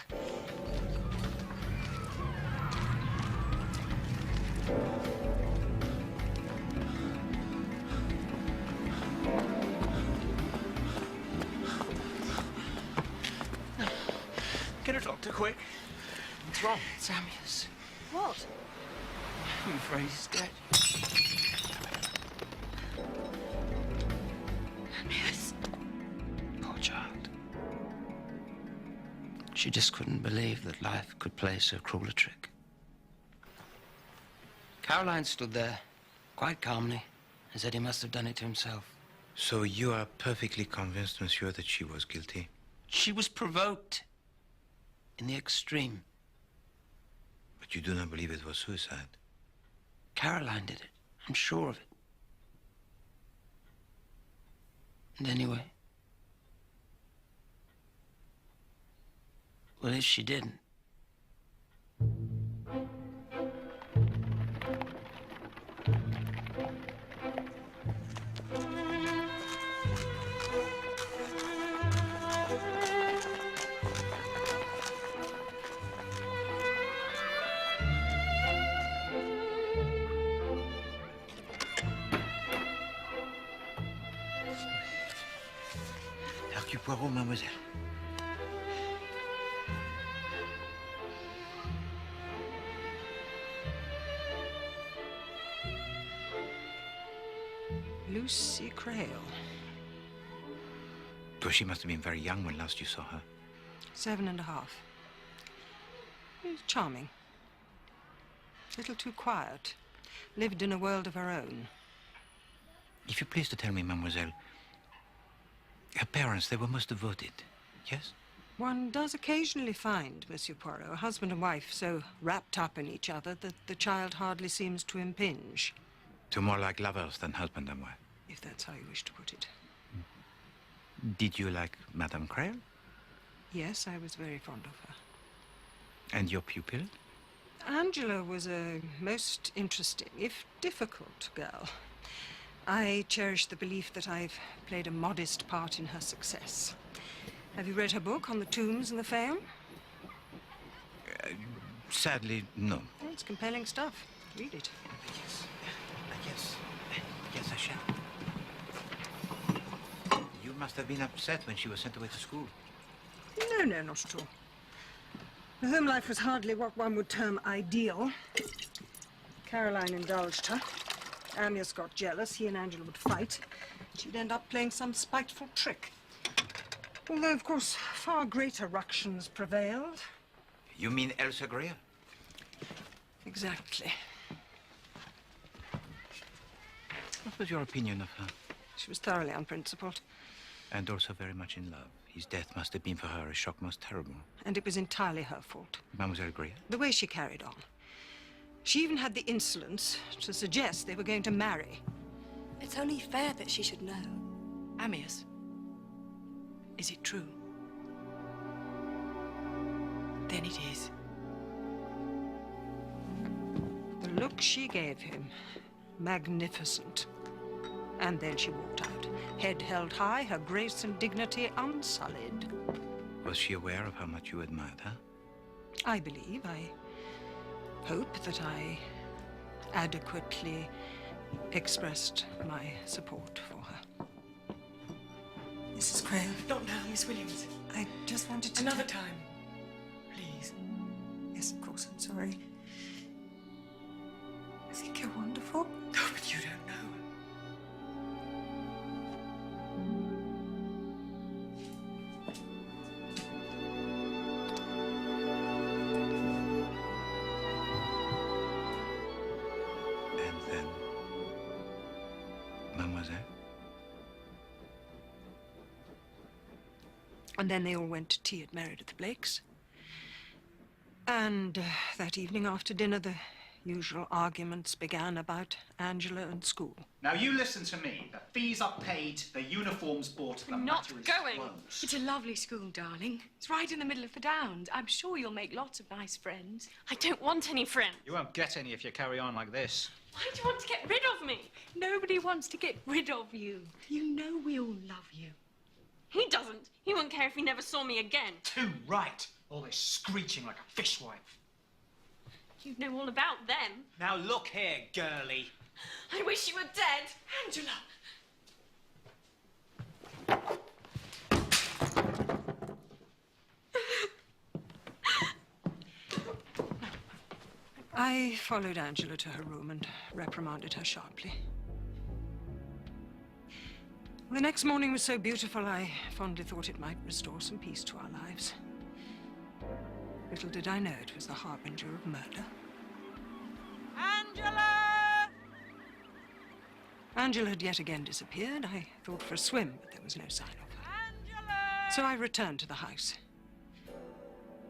S6: Get a doctor, quick. What's wrong?
S10: It's Amyas.
S5: What?
S10: I'm afraid he's dead.
S5: Yes.
S10: Poor child. She just couldn't believe that life could play so cruel a trick. Caroline stood there, quite calmly, and said he must have done it to himself.
S1: So you are perfectly convinced, monsieur, that she was guilty?
S10: She was provoked. In the extreme.
S1: But you do not believe it was suicide?
S10: Caroline did it. I'm sure of it. And anyway... well, if she didn't...
S1: Poirot, mademoiselle.
S5: Lucy Crail.
S1: So she must have been very young when last you saw her.
S5: 7.5. Charming. A little too quiet. Lived in a world of her own.
S1: If you please to tell me, mademoiselle, her parents, they were most devoted, yes?
S5: One does occasionally find, Monsieur Poirot, a husband and wife so wrapped up in each other that the child hardly seems to impinge.
S1: So more like lovers than husband and wife.
S5: If that's how you wish to put it.
S1: Did you like Madame Crail?
S5: Yes, I was very fond of her.
S1: And your pupil?
S5: Angela was a most interesting, if difficult, girl. I cherish the belief that I've played a modest part in her success. Have you read her book on the tombs and the Fayum?
S1: Sadly, no.
S5: It's compelling stuff. Read it.
S1: Yes, I shall. must have been upset when she was sent away to school.
S5: No, not at all. The home life was hardly what one would term ideal. Caroline indulged her. Amyas got jealous. He and Angela would fight. She'd end up playing some spiteful trick. Although, of course, far greater ructions prevailed.
S1: You mean Elsa Greer?
S5: Exactly.
S1: What was your opinion of her?
S5: She was thoroughly unprincipled.
S1: And also very much in love. His death must have been for her a shock most terrible.
S5: And it was entirely her fault.
S1: Mademoiselle Greer?
S5: The way she carried on. She even had the insolence to suggest they were going to marry.
S9: It's only fair that she should know.
S7: Amyas, is it true? Then it is.
S5: The look she gave him, magnificent. And then she walked out, head held high, her grace and dignity unsullied.
S1: Was she aware of how much you admired her?
S5: I believe, I hope that I adequately expressed my support for her.
S7: Mrs. Crail. Not now, Miss Williams.
S5: I just wanted to...
S7: Another time, please.
S5: Yes, of course, I'm sorry. I think you're wonderful.
S7: Oh, but you don't know.
S5: And then they all went to tea at Meredith Blake's. And that evening after dinner, the usual arguments began about Angela and school.
S8: Now, you listen to me. The fees are paid, the uniforms bought, the matter is closed.
S14: It's a lovely school, darling. It's right in the middle of the Downs. I'm sure you'll make lots of nice friends.
S15: I don't want any friends.
S8: You won't get any if you carry on like this.
S15: Why do you want to get rid of me?
S14: Nobody wants to get rid of you. You know we all love you.
S15: He doesn't. He wouldn't care if he never saw me again.
S8: Too right. All this screeching like a fishwife.
S15: You know all about them.
S8: Now look here, girlie.
S15: I wish you were dead. Angela!
S5: I followed Angela to her room and reprimanded her sharply. The next morning was so beautiful, I fondly thought it might restore some peace to our lives. Little did I know it was the harbinger of murder.
S11: Angela!
S5: Angela had yet again disappeared. I thought for a swim, but there was no sign of her. Angela! So I returned to the house.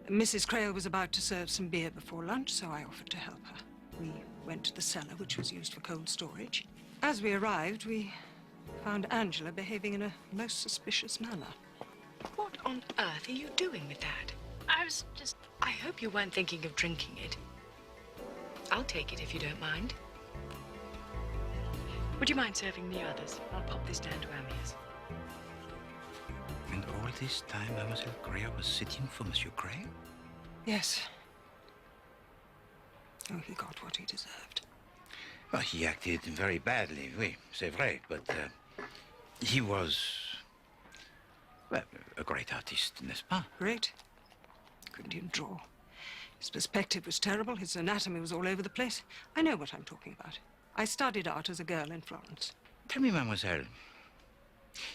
S5: Mrs. Crail was about to serve some beer before lunch, so I offered to help her. We went to the cellar, which was used for cold storage. As we arrived, we found Angela behaving in a most suspicious manner.
S14: What on earth are you doing with that?
S15: I was just...
S14: I hope you weren't thinking of drinking it. I'll take it if you don't mind. Would you mind serving the others? I'll pop this down to Amyas.
S1: And all this time, Mademoiselle Greer was sitting for Monsieur Crail?
S5: Yes. Oh, he got what he deserved.
S1: Well, he acted very badly, oui, c'est vrai, but he was, well, a great artist, n'est-ce pas?
S5: Great. Couldn't even draw. His perspective was terrible. His anatomy was all over the place. I know what I'm talking about. I studied art as a girl in Florence.
S1: Tell me, mademoiselle,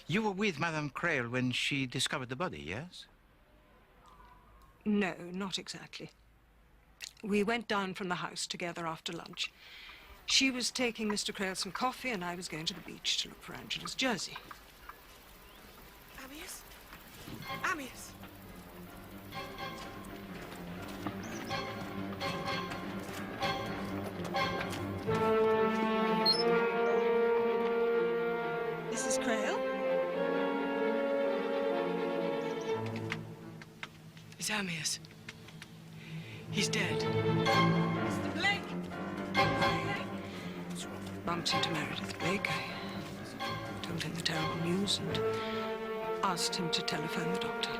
S1: you were with Madame Crail when she discovered the body, yes?
S5: No, not exactly. We went down from the house together after lunch. She was taking Mr. Crail some coffee, and I was going to the beach to look for Angela's jersey.
S7: Amyas? Amyas!
S5: Mrs. Crail?
S7: It's Amyas. He's dead.
S5: Mr. Blake! I bumped into Meredith Blake. I told him the terrible news and asked him to telephone the doctor.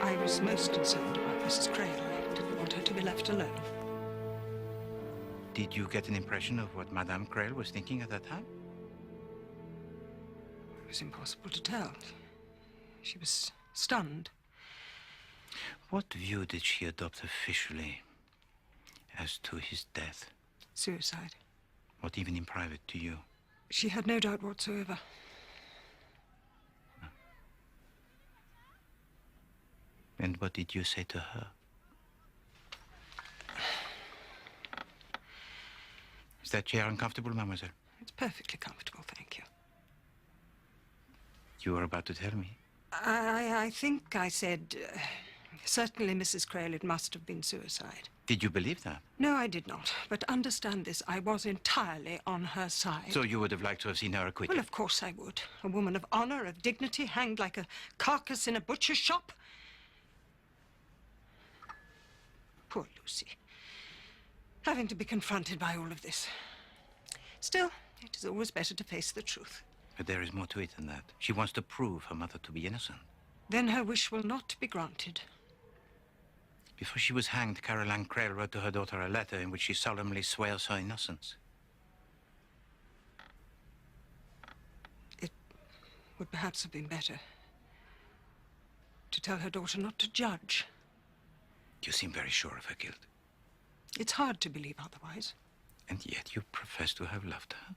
S5: I was most concerned about Mrs. Crail. I didn't want her to be left alone.
S1: Did you get an impression of what Madame Crail was thinking at that time?
S5: It was impossible to tell. She was stunned.
S1: What view did she adopt officially as to his death?
S5: Suicide.
S1: Not even in private to you?
S5: She had no doubt whatsoever.
S1: And what did you say to her? Is that chair uncomfortable, mademoiselle?
S5: It's perfectly comfortable, thank you.
S1: You were about to tell me.
S5: I think I said, certainly, Mrs. Crail, it must have been suicide.
S1: Did you believe that?
S5: No, I did not. But understand this, I was entirely on her side.
S1: So you would have liked to have seen her acquitted?
S5: Well, of course I would. A woman of honor, of dignity, hanged like a carcass in a butcher's shop. Poor Lucy. Having to be confronted by all of this. Still, it is always better to face the truth.
S1: But there is more to it than that. She wants to prove her mother to be innocent.
S5: Then her wish will not be granted.
S1: Before she was hanged, Caroline Crail wrote to her daughter a letter in which she solemnly swears her innocence.
S5: It would perhaps have been better to tell her daughter not to judge.
S1: You seem very sure of her guilt.
S5: It's hard to believe otherwise.
S1: And yet you profess to have loved her.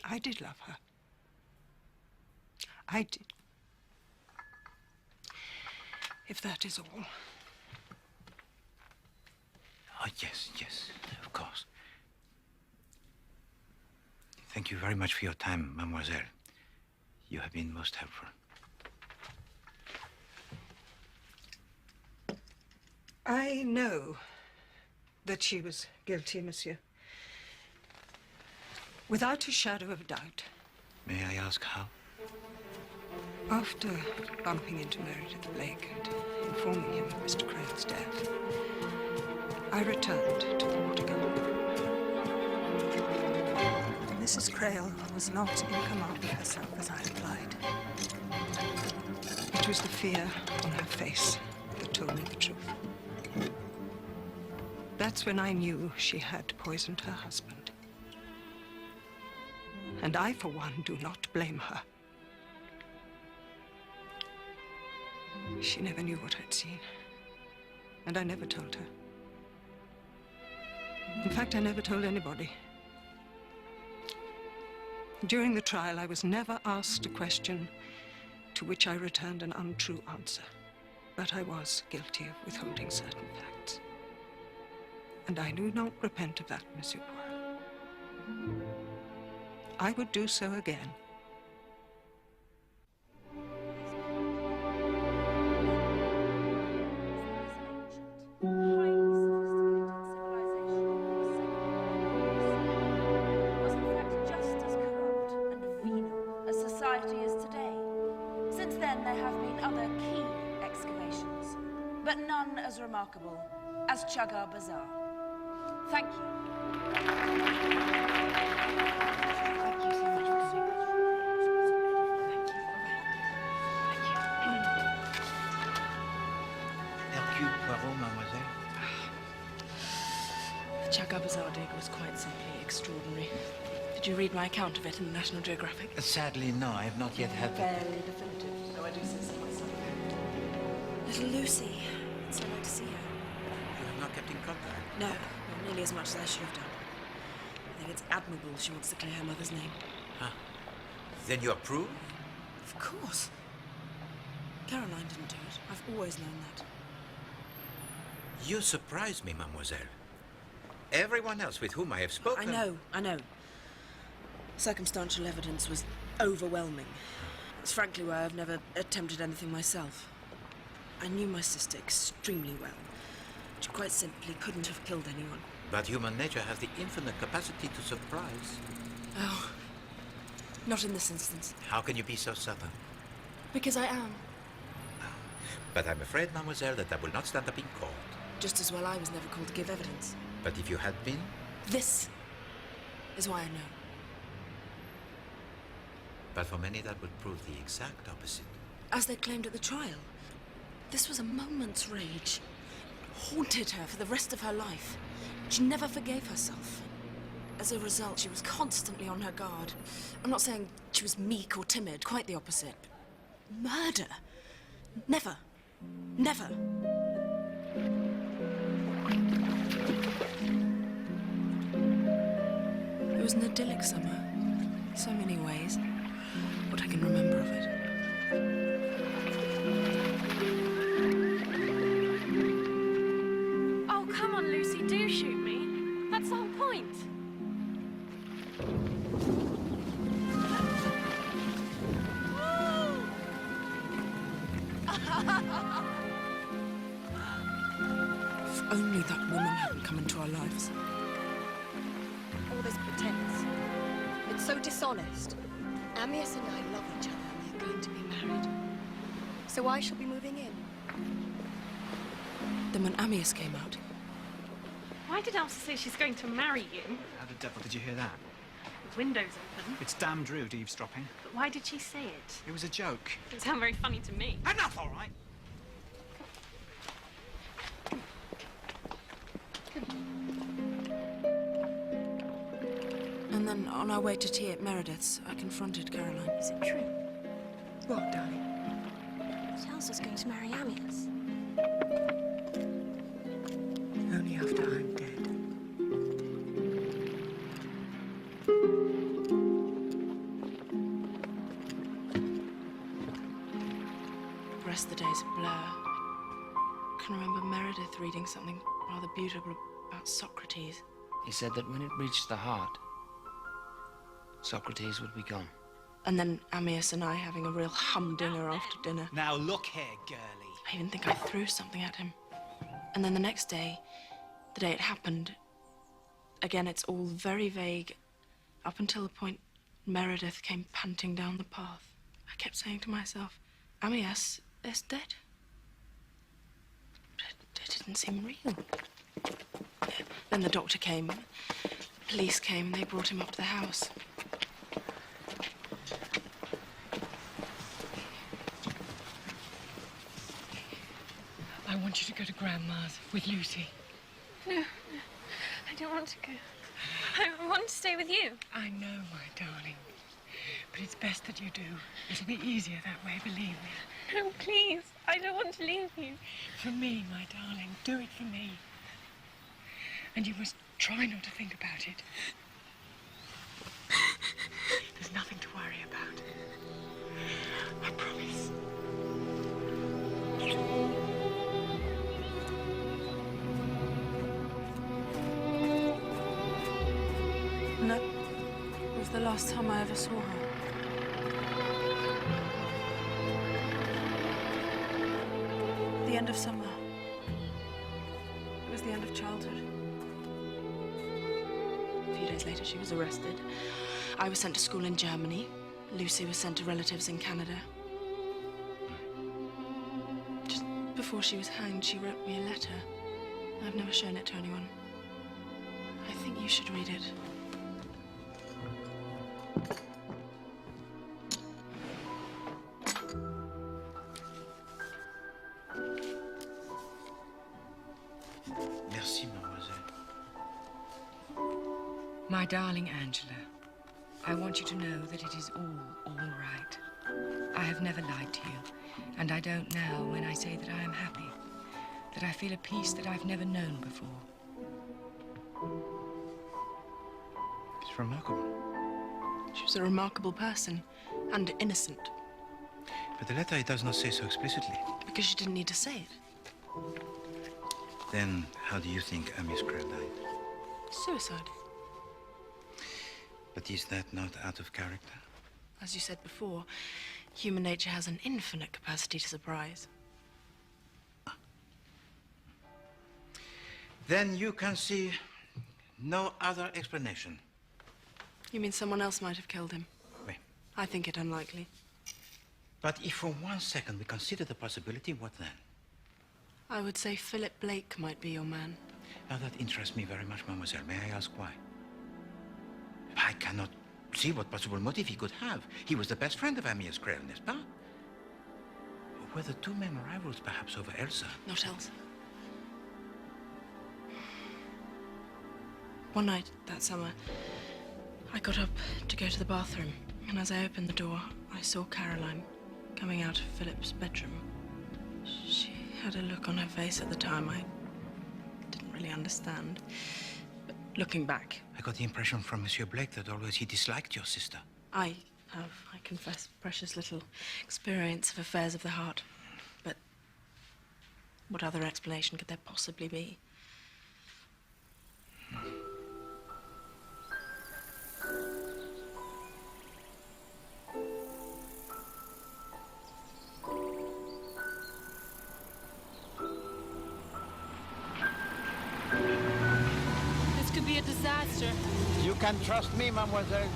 S5: I did love her. I did. If that is all.
S1: Oh, yes, yes, of course. Thank you very much for your time, mademoiselle. You have been most helpful.
S5: I know that she was guilty, monsieur. Without a shadow of doubt.
S1: May I ask how?
S5: After bumping into Meredith Blake and informing him of Mr. Crail's death, I returned to Portugal. Mrs. Crail was not in command of herself as I implied. It was the fear on her face that told me the truth. That's when I knew she had poisoned her husband. And I, for one, do not blame her. She never knew what I'd seen. And I never told her. In fact, I never told anybody. During the trial, I was never asked a question to which I returned an untrue answer. But I was guilty of withholding certain facts. And I do not repent of that, Monsieur Poirot. I would do so again.
S16: Remarkable as Chagar Bazaar. Thank you. Thank you so much, Monsieur.
S1: Hercule Poirot, mademoiselle.
S14: The Chagar Bazaar dig was quite simply extraordinary. Did you read my account of it in the National Geographic?
S1: Sadly, no. I have not yet had the...
S14: Fairly definitive, though I do say so myself. Little Lucy. I'd so like to see her.
S1: You have not kept in contact?
S14: No, not nearly as much as I should have done. I think it's admirable she wants to clear her mother's name.
S1: Huh. Then you approve?
S14: Of course. Caroline didn't do it. I've always known that.
S1: You surprise me, mademoiselle. Everyone else with whom I have spoken...
S14: I know. Circumstantial evidence was overwhelming. It's frankly why I've never attempted anything myself. I knew my sister extremely well. She quite simply couldn't have killed anyone.
S1: But human nature has the infinite capacity to surprise.
S14: Oh, not in this instance.
S1: How can you be so certain?
S14: Because I am.
S1: But I'm afraid, mademoiselle, that I will not stand up in court.
S14: Just as well I was never called to give evidence.
S1: But if you had been?
S14: This is why I know.
S1: But for many that would prove the exact opposite.
S14: As they claimed at the trial, this was a moment's rage. It haunted her for the rest of her life. She never forgave herself. As a result, she was constantly on her guard. I'm not saying she was meek or timid, quite the opposite. Murder? Never. Never. It was an idyllic summer. So many ways. What I can remember of it.
S15: Oh, come on, Lucy, do shoot me. That's the whole point.
S14: If only that woman hadn't come into our lives.
S9: All this pretense. It's so dishonest. Amyas and I love each other and we're going to be married. So I shall be moving in.
S14: Then when Amyas came out...
S15: Why did Elsa say she's going to marry you?
S8: How the devil did you hear that?
S15: The window's open.
S8: It's damned rude eavesdropping.
S15: But why did she say it?
S8: It was a joke.
S15: Doesn't sound very funny to me.
S8: Enough, all right?
S14: And then on our way to tea at Meredith's, I confronted Caroline.
S9: Is it true?
S14: What, darling?
S9: Elsa's going to marry Amyas.
S14: Only after I'm dead. The rest of the day's a blur. I can remember Meredith reading something rather beautiful about Socrates.
S10: He said that when it reached the heart, Socrates would be gone.
S14: And then Amyas and I having a real humdinger after dinner.
S8: Now look here, girlie.
S14: I even think I threw something at him. And then the next day, the day it happened, again, it's all very vague, up until the point Meredith came panting down the path. I kept saying to myself, Amyas is dead. It didn't seem real. Then the doctor came, the police came, and they brought him up to the house.
S17: I want you to go to Grandma's with Lucy.
S2: No, I don't want to go. I want to stay with you.
S17: I know, my darling. But it's best that you do. It'll be easier that way, believe me.
S2: No, please. I don't want to leave you.
S17: For me, my darling. Do it for me. And you must try not to think about it. There's nothing to worry about. I promise.
S14: And that was the last time I ever saw her. The end of summer. It was the end of childhood. A few days later, she was arrested. I was sent to school in Germany. Lucy was sent to relatives in Canada. Just before she was hanged, she wrote me a letter. I've never shown it to anyone. I think you should read it.
S1: Merci, mademoiselle.
S17: My darling Angela, I want you to know that it is all right. I have never lied to you, and I don't now when I say that I am happy, that I feel a peace that I've never known before.
S1: It's remarkable.
S14: She was a remarkable person, and innocent.
S1: But the letter, it does not say so explicitly.
S14: Because she didn't need to say it.
S1: Then, how do you think Amyas Creel died?
S14: Suicide.
S1: But is that not out of character?
S14: As you said before, human nature has an infinite capacity to surprise.
S1: Then you can see no other explanation.
S14: You mean someone else might have killed him?
S1: Oui.
S14: I think it unlikely.
S1: But if for 1 second we consider the possibility, what then?
S14: I would say Philip Blake might be your man.
S1: Now that interests me very much, mademoiselle. May I ask why? I cannot see what possible motive he could have. He was the best friend of Amyas Creel, n'est-ce pas? Were the two men rivals, perhaps, over Elsa?
S14: Not Elsa. One night that summer, I got up to go to the bathroom, and as I opened the door, I saw Caroline coming out of Philip's bedroom. She had a look on her face at the time I didn't really understand. But looking back...
S1: I got the impression from Monsieur Blake that always he disliked your sister.
S14: I have, I confess, precious little experience of affairs of the heart. But what other explanation could there possibly be?
S15: This could be a disaster.
S11: You can trust me, mademoiselle.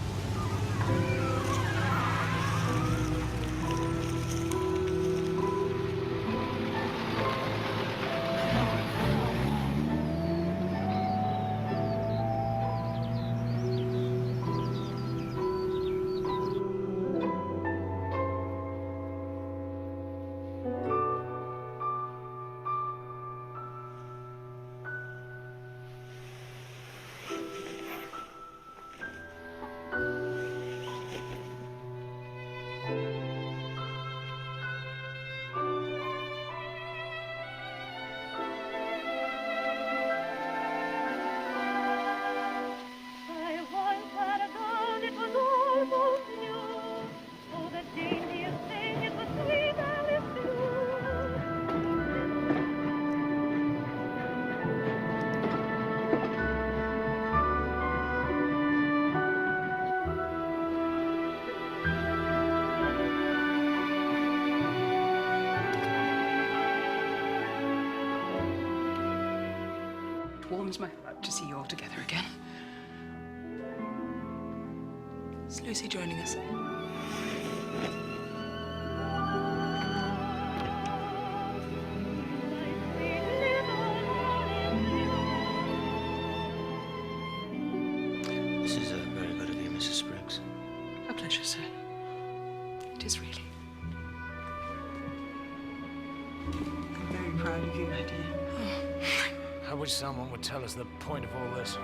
S17: Warms my heart to see you all together again.
S14: Is Lucy joining us?
S1: This is very good of you, Mrs. Spriggs.
S14: A pleasure, sir. It is really.
S5: I'm very proud of you, my dear.
S6: I wish someone would tell us the point of all this.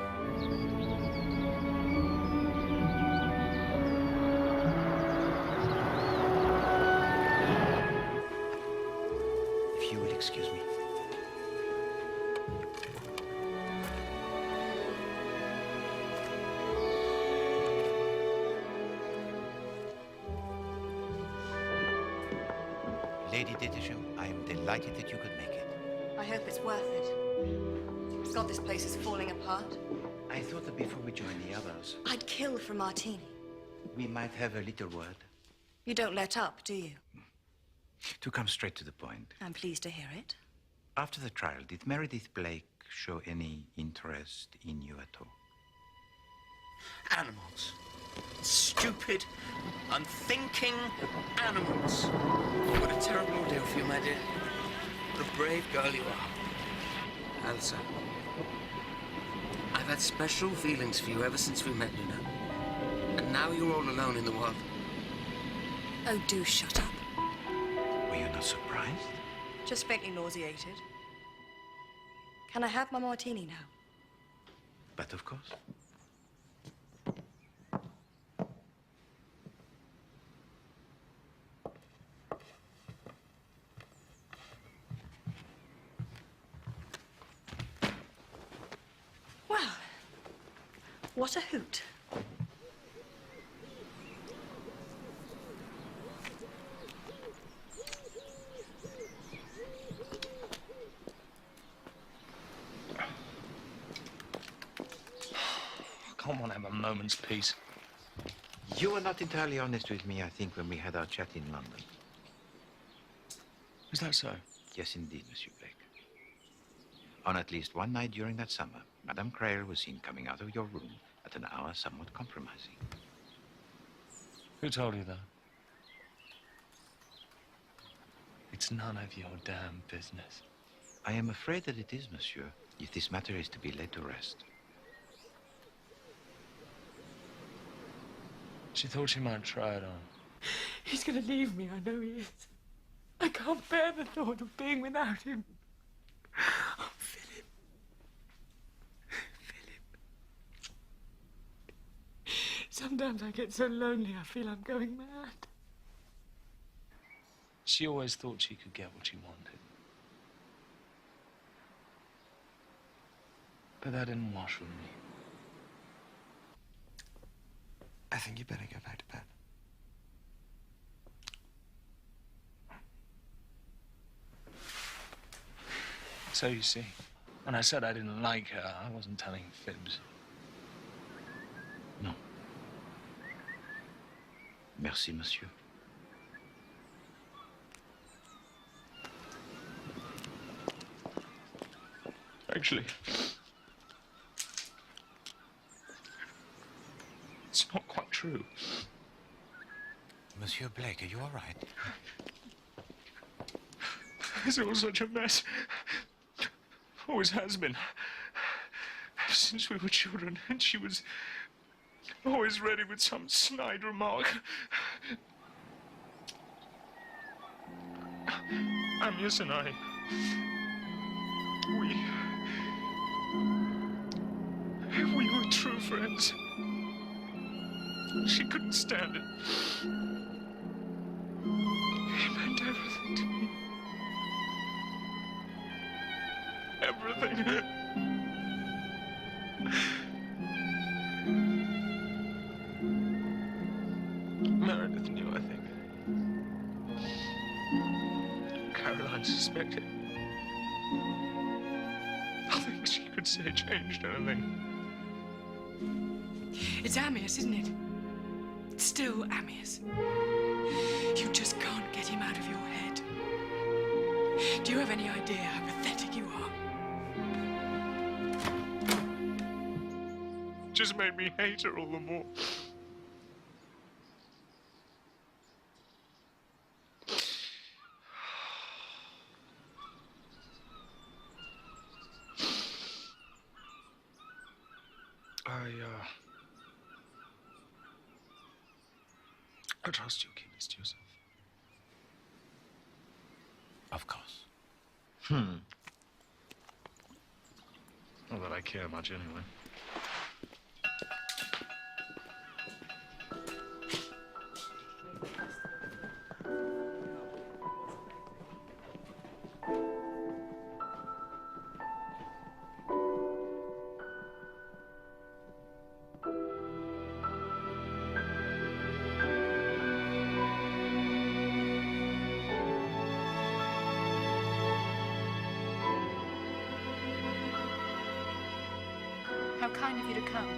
S1: If you will excuse me. Lady Dittersham, I am delighted that you could make it.
S9: I hope it's worth it. God, this place is falling apart.
S1: I thought that before we joined the others,
S9: I'd kill for martini.
S1: we might have a little word.
S9: You don't let up, do you?
S1: To come straight to the point.
S9: I'm pleased to hear it.
S1: After the trial, did Meredith Blake show any interest in you at all?
S10: Animals. Stupid, unthinking animals. What a terrible ordeal for you, my dear. What a brave girl you are. Elsa, I've had special feelings for you ever since we met, you know. And now you're all alone in the world.
S9: Oh, do shut up.
S1: Were you not surprised?
S9: Just faintly nauseated. Can I have my martini now?
S1: But of course.
S9: Well, what a hoot.
S6: I can't want to have a moment's peace.
S1: You were not entirely honest with me, I think, when we had our chat in London.
S6: Is that so?
S1: Yes, indeed, Monsieur Blake. On at least one night during that summer, Madame Crail was seen coming out of your room at an hour somewhat compromising.
S6: Who told you that? It's none of your damn business.
S1: I am afraid that it is, Monsieur, if this matter is to be laid to rest.
S6: She thought she might try it on.
S17: He's gonna leave me, I know he is. I can't bear the thought of being without him. Oh, Philip. Philip.
S15: Sometimes I get so lonely I feel I'm going mad.
S6: She always thought she could get what she wanted. But that didn't wash with me.
S4: I think you better go back to bed.
S6: So you see, when I said I didn't like her, I wasn't telling fibs.
S1: No. Merci, monsieur.
S6: Actually, it's not quite true.
S1: Monsieur Blake, are you all right?
S6: It's all such a mess. Always has been. Since we were children, and she was always ready with some snide remark. Amias and I, we were true friends. She couldn't stand it. It meant everything to me. Everything. Meredith knew, I think. Caroline suspected. Nothing she could say changed anything.
S17: It's Amias, isn't it? It's still Amias. You just can't get him out of your head. Do you have any idea how pathetic you are?
S6: Just made me hate her all the more. I trust you'll keep this to yourself.
S1: Of course.
S6: Not that I care much anyway.
S2: How kind of you to come.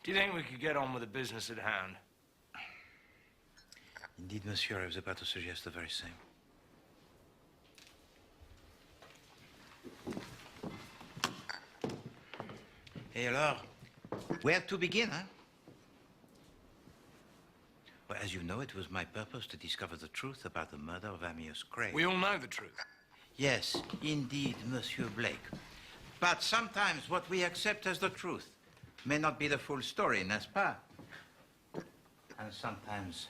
S10: Do you think we could get on with the business at hand?
S1: Indeed, monsieur, I was about to suggest the very same. Et alors, where to begin, huh? Well, as you know, it was my purpose to discover the truth about the murder of Amias Craig.
S10: We all know the truth.
S1: Yes, indeed, Monsieur Blake. But sometimes what we accept as the truth may not be the full story, n'est-ce pas? And sometimes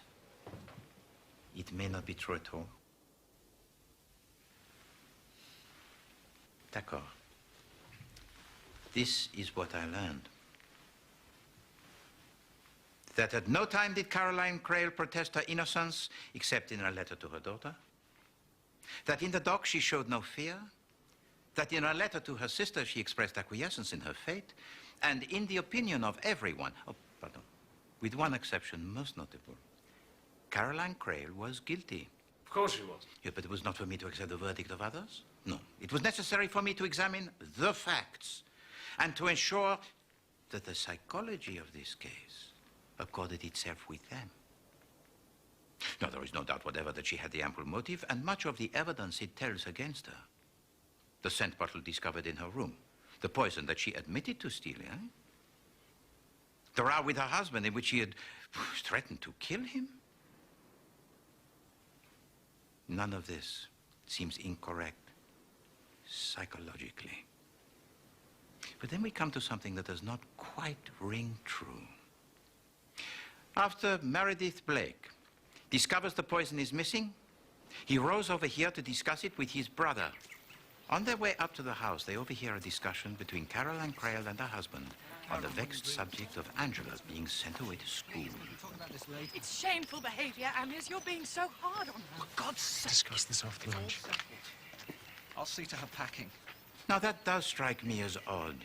S1: it may not be true at all. D'accord. This is what I learned. That at no time did Caroline Crail protest her innocence, except in her letter to her daughter. That in the dock she showed no fear. That in her letter to her sister she expressed acquiescence in her fate. And in the opinion of everyone, with one exception most notable, Caroline Crail was guilty.
S10: Of course she was.
S1: Yeah, but it was not for me to accept the verdict of others. No, it was necessary for me to examine the facts and to ensure that the psychology of this case accorded itself with them. Now, there is no doubt whatever that she had the ample motive, and much of the evidence it tells against her. The scent bottle discovered in her room, the poison that she admitted to stealing, the row with her husband in which she had threatened to kill him. None of this seems incorrect psychologically. But then we come to something that does not quite ring true. After Meredith Blake discovers the poison is missing, he rows over here to discuss it with his brother, On their way up to the house, they overhear a discussion between Caroline Crail and her husband on the vexed subject of Angela being sent away to school.
S16: It's shameful behavior, Amias. You're being so hard on her.
S8: For God's sake.
S4: Discuss this after lunch.
S8: I'll see to her packing.
S1: Now, that does strike me as odd.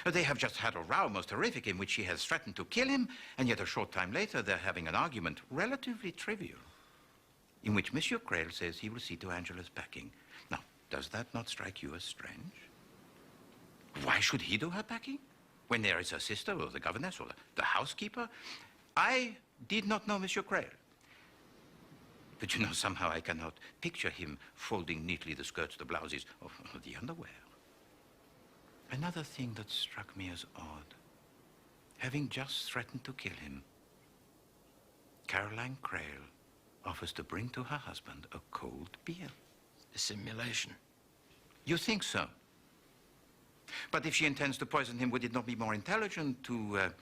S1: They have just had a row, most horrific, in which she has threatened to kill him, and yet a short time later they're having an argument, relatively trivial, in which Monsieur Crail says he will see to Angela's packing. Now, does that not strike you as strange? Why should he do her packing? When there is her sister, or the governess, or the housekeeper? I did not know Monsieur Crail. But you know, somehow I cannot picture him folding neatly the skirts, the blouses, or the underwear. Another thing that struck me as odd, having just threatened to kill him, Caroline Crail offers to bring to her husband a cold beer.
S10: A simulation.
S1: You think so? But if she intends to poison him, would it not be more intelligent to, what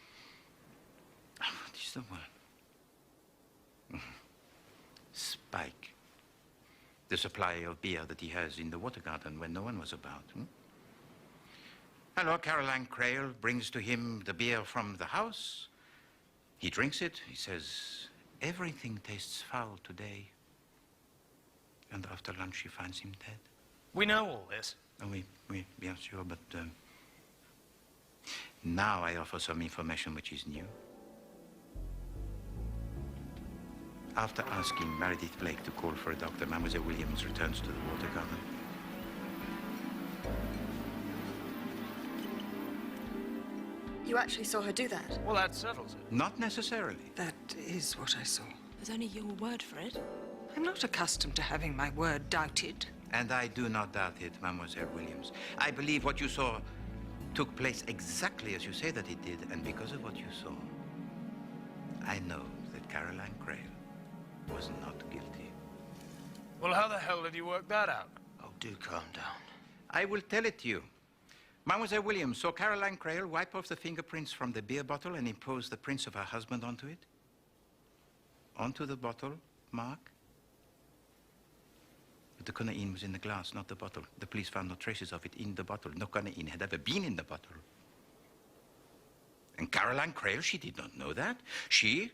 S1: is the word? Spike the supply of beer that he has in the water garden when no one was about. Hello, Caroline Crail brings to him the beer from the house. He drinks it. He says, everything tastes foul today. And after lunch, she finds him dead.
S6: We know all this.
S1: Oh, oui, bien sûr, but now I offer some information which is new. After asking Meredith Blake to call for a doctor, Mademoiselle Williams returns to the water garden.
S9: You actually saw her do that?
S6: Well, that settles it.
S1: Not necessarily.
S5: That is what I saw.
S14: There's only your word for it.
S5: I'm not accustomed to having my word doubted.
S1: And I do not doubt it, Mademoiselle Williams. I believe what you saw took place exactly as you say that it did, and because of what you saw, I know that Caroline Crail was not guilty.
S6: Well, how the hell did you work that out?
S10: Oh, do calm down.
S1: I will tell it to you. Mademoiselle Williams saw Caroline Crail wipe off the fingerprints from the beer bottle and impose the prints of her husband onto it. Onto the bottle, Mark. But the conaine was in the glass, not the bottle. The police found no traces of it in the bottle. No conaine had ever been in the bottle. And Caroline Crail, she did not know that. She,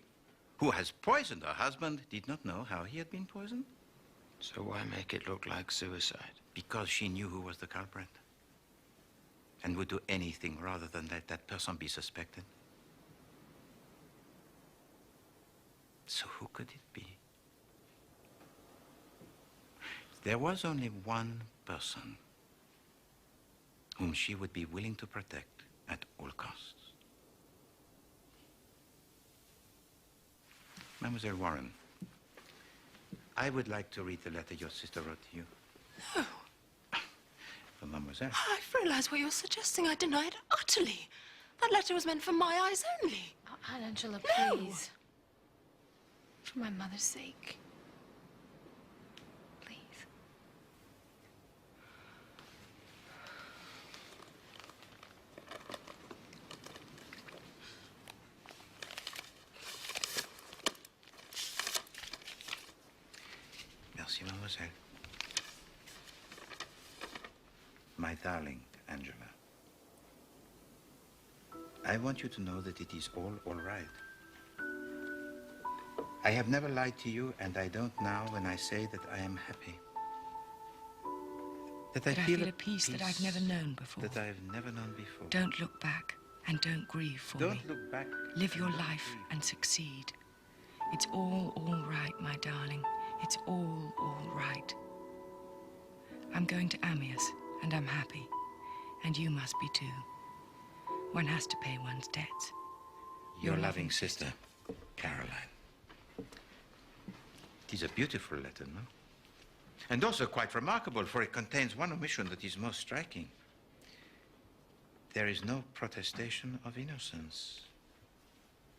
S1: who has poisoned her husband, did not know how he had been poisoned.
S10: So why make it look like suicide?
S1: Because she knew who was the culprit. And would do anything rather than let that person be suspected. So who could it be? There was only one person whom she would be willing to protect at all costs. Mademoiselle Warren, I would like to read the letter your sister wrote to you.
S14: No.
S1: For Mademoiselle.
S14: I've realized what you're suggesting. I deny it utterly. That letter was meant for my eyes only.
S2: Oh, Aunt Angela,
S14: No.
S2: please. For my mother's sake. Please.
S1: Merci, Mademoiselle. My darling Angela, I want you to know that it is all right. I have never lied to you, and I don't now when I say that I am happy. That I feel
S17: a peace that I've never known before.
S1: That I've never known before.
S17: Don't look back and don't grieve for me.
S1: Don't look back.
S17: Live your life and succeed. It's all right, my darling. It's all right. I'm going to Amias, and I'm happy. And you must be too. One has to pay one's debts.
S1: Your loving sister, Caroline. It is a beautiful letter, no? And also quite remarkable, for it contains one omission that is most striking. There is no protestation of innocence.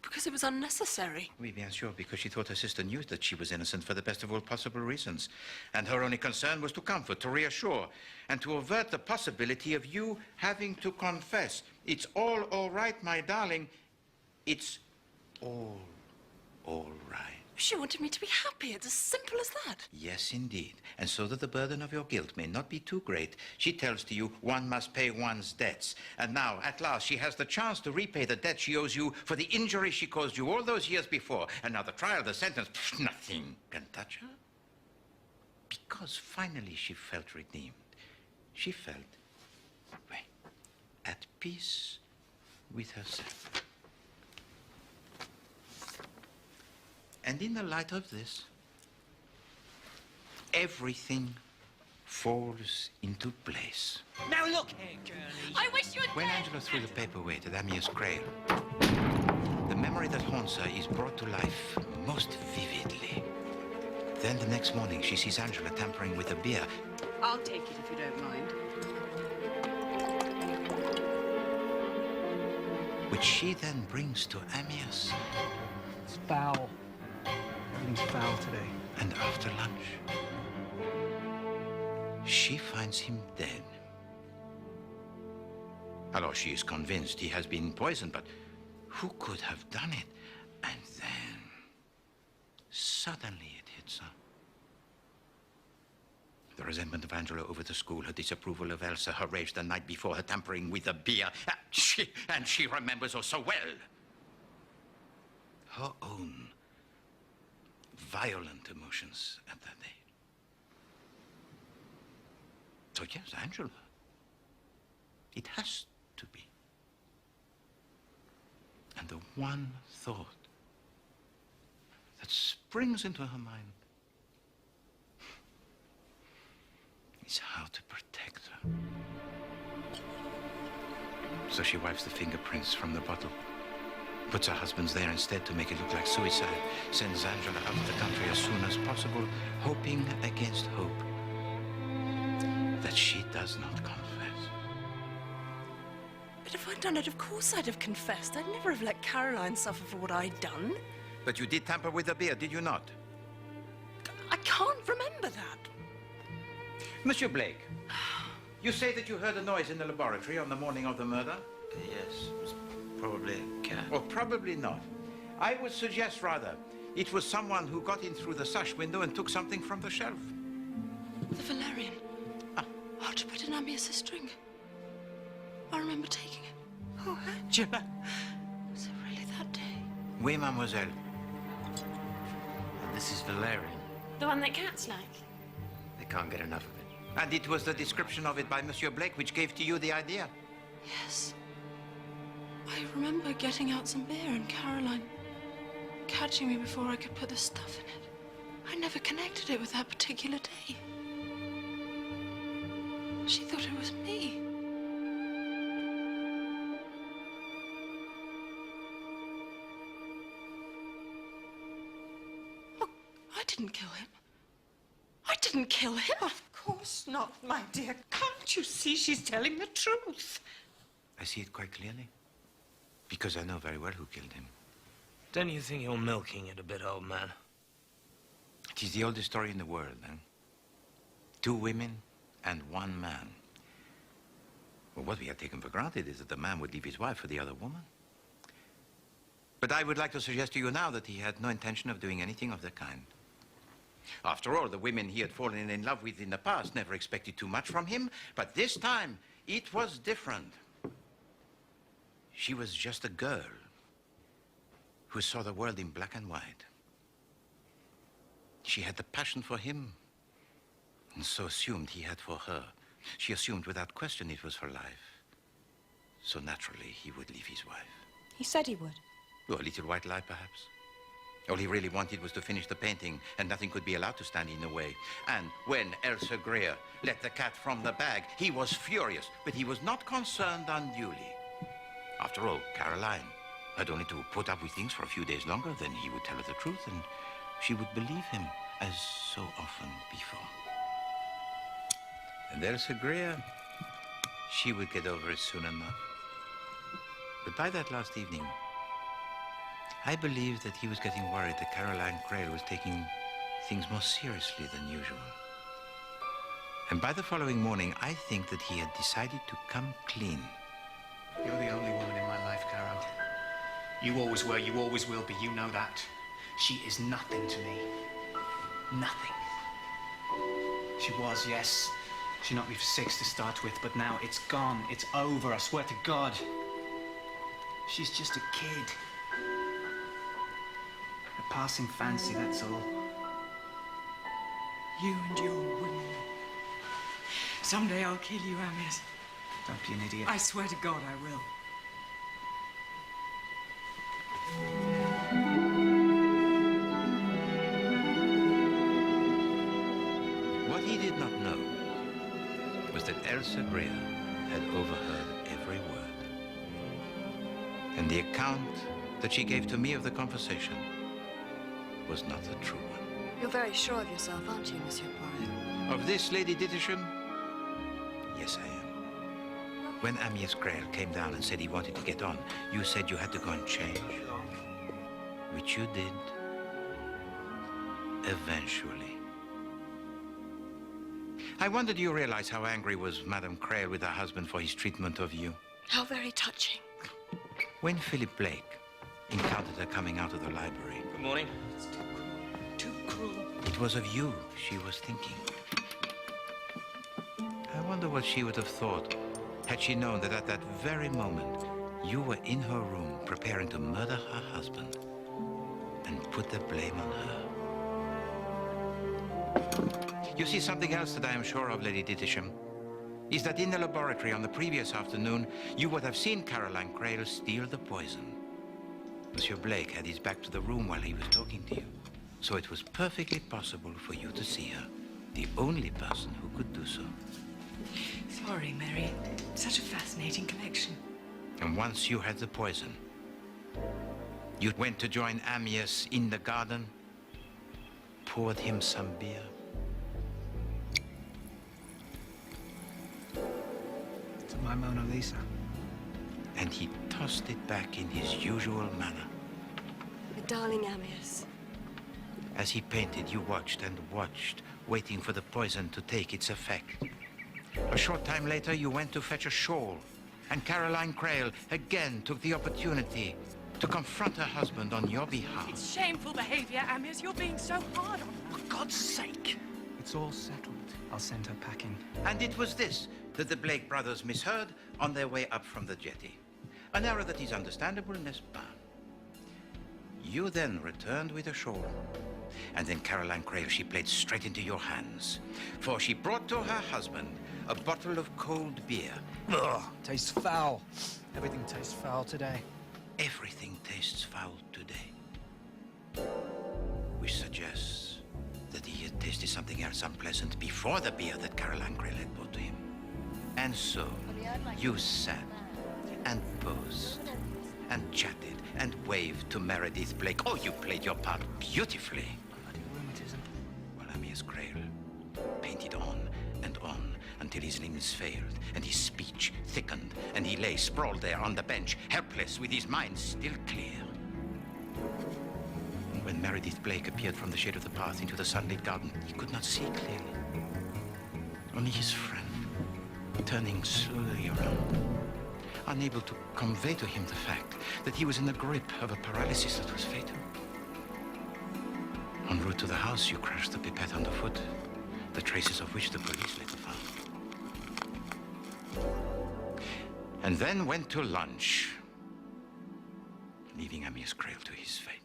S14: Because it was unnecessary.
S1: Oui, bien sûr, because she thought her sister knew that she was innocent for the best of all possible reasons. And her only concern was to comfort, to reassure, and to avert the possibility of you having to confess. It's all right, my darling. It's all right.
S14: She wanted me to be happy. It's as simple as that.
S1: Yes, indeed. And so that the burden of your guilt may not be too great, she tells to you one must pay one's debts. And now, at last, she has the chance to repay the debt she owes you for the injury she caused you all those years before. And now the trial, the sentence, nothing can touch her. Because finally she felt redeemed. She felt, well, at peace with herself. And in the light of this, everything falls into place.
S11: Now look here, girlie.
S12: I wish you had.
S1: When Angela threw the paperweight at Amia's cradle, the memory that haunts her is brought to life most vividly. Then the next morning, she sees Angela tampering with a beer.
S16: I'll take it if you don't mind.
S1: Which she then brings to Amias.
S8: It's foul. Everything's foul today.
S1: And after lunch, she finds him dead. Alors, she is convinced he has been poisoned, but who could have done it? And then, suddenly it hits her. The resentment of Angela over the school, her disapproval of Elsa, her rage the night before, her tampering with the beer. And she remembers her so well. Her own violent emotions at that age. So yes, Angela. It has to be. And the one thought that springs into her mind is how to protect her. So she wipes the fingerprints from the bottle, puts her husband's there instead to make it look like suicide, sends Angela out of the country as soon as possible, hoping against hope that she does not confess.
S14: But if I'd done it, of course I'd have confessed. I'd never have let Caroline suffer for what I'd done.
S1: But you did tamper with the beer, did you not?
S14: I can't remember that.
S1: Monsieur Blake, you say that you heard a noise in the laboratory on the morning of the murder?
S10: Yes, it was probably a cat.
S1: Or probably not. I would suggest, rather, it was someone who got in through the sash window and took something from the shelf.
S14: The valerian. Hard to put in Amias' string. I remember taking it.
S11: Oh, Angela.
S14: Was it really that day?
S1: Oui, mademoiselle.
S10: And this is valerian.
S15: The one that cats like.
S10: They can't get enough of it.
S1: And it was the description of it by Monsieur Blake which gave to you the idea?
S14: Yes. I remember getting out some beer and Caroline catching me before I could put the stuff in it. I never connected it with that particular day. She thought it was me. Look, I didn't kill him. I didn't kill him.
S11: Of course not, my dear. Can't you see she's telling the truth?
S1: I see it quite clearly. Because I know very well who killed him.
S6: Don't you think you're milking it a bit, old man?
S1: It is the oldest story in the world, then. 2 women and 1 man. Well, what we have taken for granted is that the man would leave his wife for the other woman. But I would like to suggest to you now that he had no intention of doing anything of the kind. After all, the women he had fallen in love with in the past never expected too much from him, but this time it was different. She was just a girl who saw the world in black and white. She had the passion for him, and so assumed he had for her. She assumed without question it was her life. So naturally, he would leave his wife.
S9: He said he would.
S1: Oh, a little white lie, perhaps. All he really wanted was to finish the painting, and nothing could be allowed to stand in the way. And when Elsa Greer let the cat from the bag, he was furious, but he was not concerned unduly. After all, Caroline had only to put up with things for a few days longer, then he would tell her the truth, and she would believe him, as so often before. And Elsa Greer, she would get over it soon enough. But by that last evening, I believe that he was getting worried that Caroline Crail was taking things more seriously than usual. And by the following morning, I think that he had decided to come clean.
S8: You're the only woman in my life, Caro. You always were, you always will be, you know that. She is nothing to me. Nothing. She was, yes. She knocked me for 6 to start with, but now it's gone. It's over, I swear to God. She's just a kid. A passing fancy, that's all.
S17: You and your women. Someday I'll kill you, Amias.
S8: Don't be an idiot.
S17: I swear to God I will.
S1: What he did not know was that Elsa Greer had overheard every word. And the account that she gave to me of the conversation was not the true one.
S9: You're very sure of yourself, aren't you, Monsieur Poirot?
S1: Of this, Lady Dittisham? Yes, I am. When Amias Grail came down and said he wanted to get on, you said you had to go and change. Which you did. Eventually. I wonder, do you realize how angry was Madame Crail with her husband for his treatment of you?
S9: How very touching.
S1: When Philip Blake encountered her coming out of the library.
S6: Good morning.
S17: Too cruel.
S1: It was of you she was thinking. I wonder what she would have thought had she known that at that very moment you were in her room preparing to murder her husband and put the blame on her. You see, something else that I am sure of, Lady Dittisham, is that in the laboratory on the previous afternoon, you would have seen Caroline Crail steal the poison. Monsieur Blake had his back to the room while he was talking to you, so it was perfectly possible for you to see her, the only person who could do so.
S17: Sorry, Mary. Such a fascinating connection.
S1: And once you had the poison, you went to join Amias in the garden, poured him some beer.
S8: To my Mona Lisa.
S1: And he tossed it back in his usual manner.
S9: Your darling Amias.
S1: As he painted, you watched and watched, waiting for the poison to take its effect. A short time later, you went to fetch a shawl, and Caroline Crail again took the opportunity to confront her husband on your behalf.
S16: It's shameful behavior, Amias. You're being so hard on her.
S8: For God's sake. It's all settled. I'll send her packing.
S1: And it was this that the Blake brothers misheard on their way up from the jetty. An error that is understandable, n'est-ce pas? You then returned with a shawl. And then Caroline Crail, she played straight into your hands. For she brought to her husband a bottle of cold beer.
S8: Ugh, tastes foul. Everything tastes foul today.
S1: Everything tastes foul today. Which suggests that he had tasted something else unpleasant before the beer that Caroline Crail had brought to him. And so, you sat and posed and chatted and waved to Meredith Blake. Oh, you played your part beautifully.
S8: Bloody rheumatism.
S1: While Amias Grail painted on and on until his limbs failed and his speech thickened and he lay sprawled there on the bench, helpless with his mind still clear. When Meredith Blake appeared from the shade of the path into the sunlit garden, he could not see clearly. Only his friend, turning slowly around, unable to convey to him the fact that he was in the grip of a paralysis that was fatal. En route to the house, you crushed the pipette underfoot, the traces of which the police later found. And then went to lunch, leaving Amias Grail to his fate.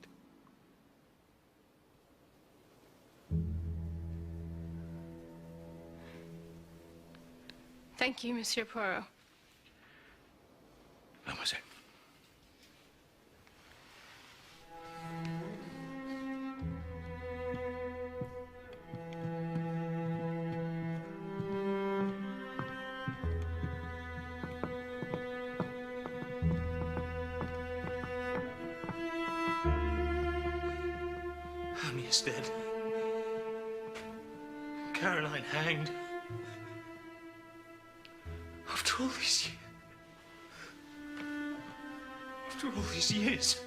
S2: Thank you, Monsieur Poirot.
S1: Mademoiselle.
S6: Amias dead. Caroline hanged. After all these years. After all these years.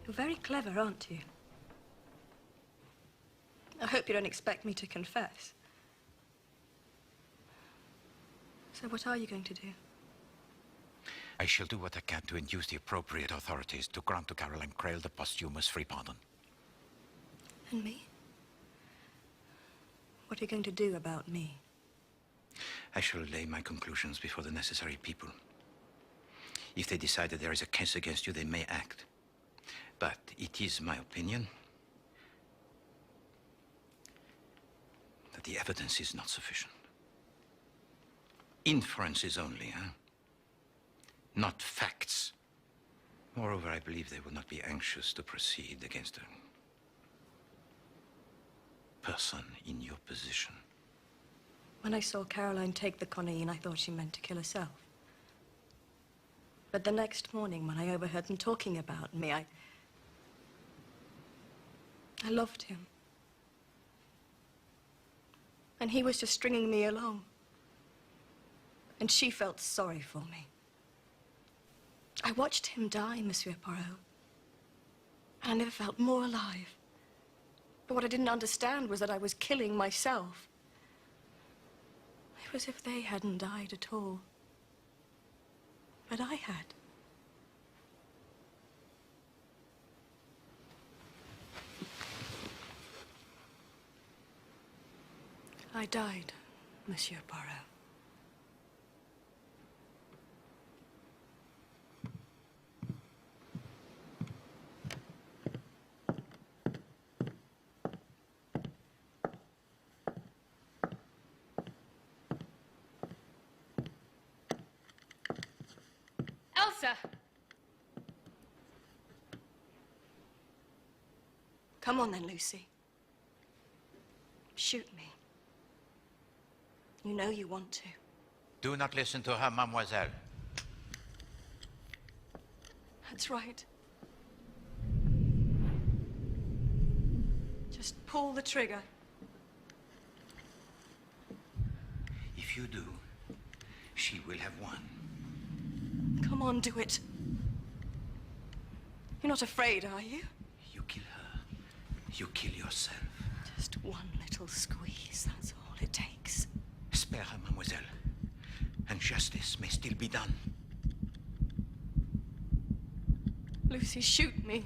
S9: You're very clever, aren't you? I hope you don't expect me to confess. So what are you going to do?
S1: I shall do what I can to induce the appropriate authorities to grant to Caroline Crail the posthumous free pardon.
S9: And me? What are you going to do about me?
S1: I shall lay my conclusions before the necessary people. If they decide that there is a case against you, they may act. But it is my opinion that the evidence is not sufficient. Inferences only, huh? Not facts. Moreover, I believe they would not be anxious to proceed against a person in your position.
S9: When I saw Caroline take the conaine, I thought she meant to kill herself. But the next morning, when I overheard them talking about me, I loved him. And he was just stringing me along. And she felt sorry for me. I watched him die, Monsieur Poirot. And I never felt more alive. But what I didn't understand was that I was killing myself. It was as if they hadn't died at all. But I had. I died, Monsieur Poirot.
S2: Elsa!
S9: Come on then, Lucy. Shoot me. You know you want to.
S1: Do not listen to her, mademoiselle.
S9: That's right. Just pull the trigger.
S1: If you do, she will have won.
S9: Come on, do it. You're not afraid, are you?
S1: You kill her, you kill yourself.
S9: Just one little squeeze, that's all it takes.
S1: Spare her, mademoiselle, and justice may still be done.
S9: Lucy, shoot me.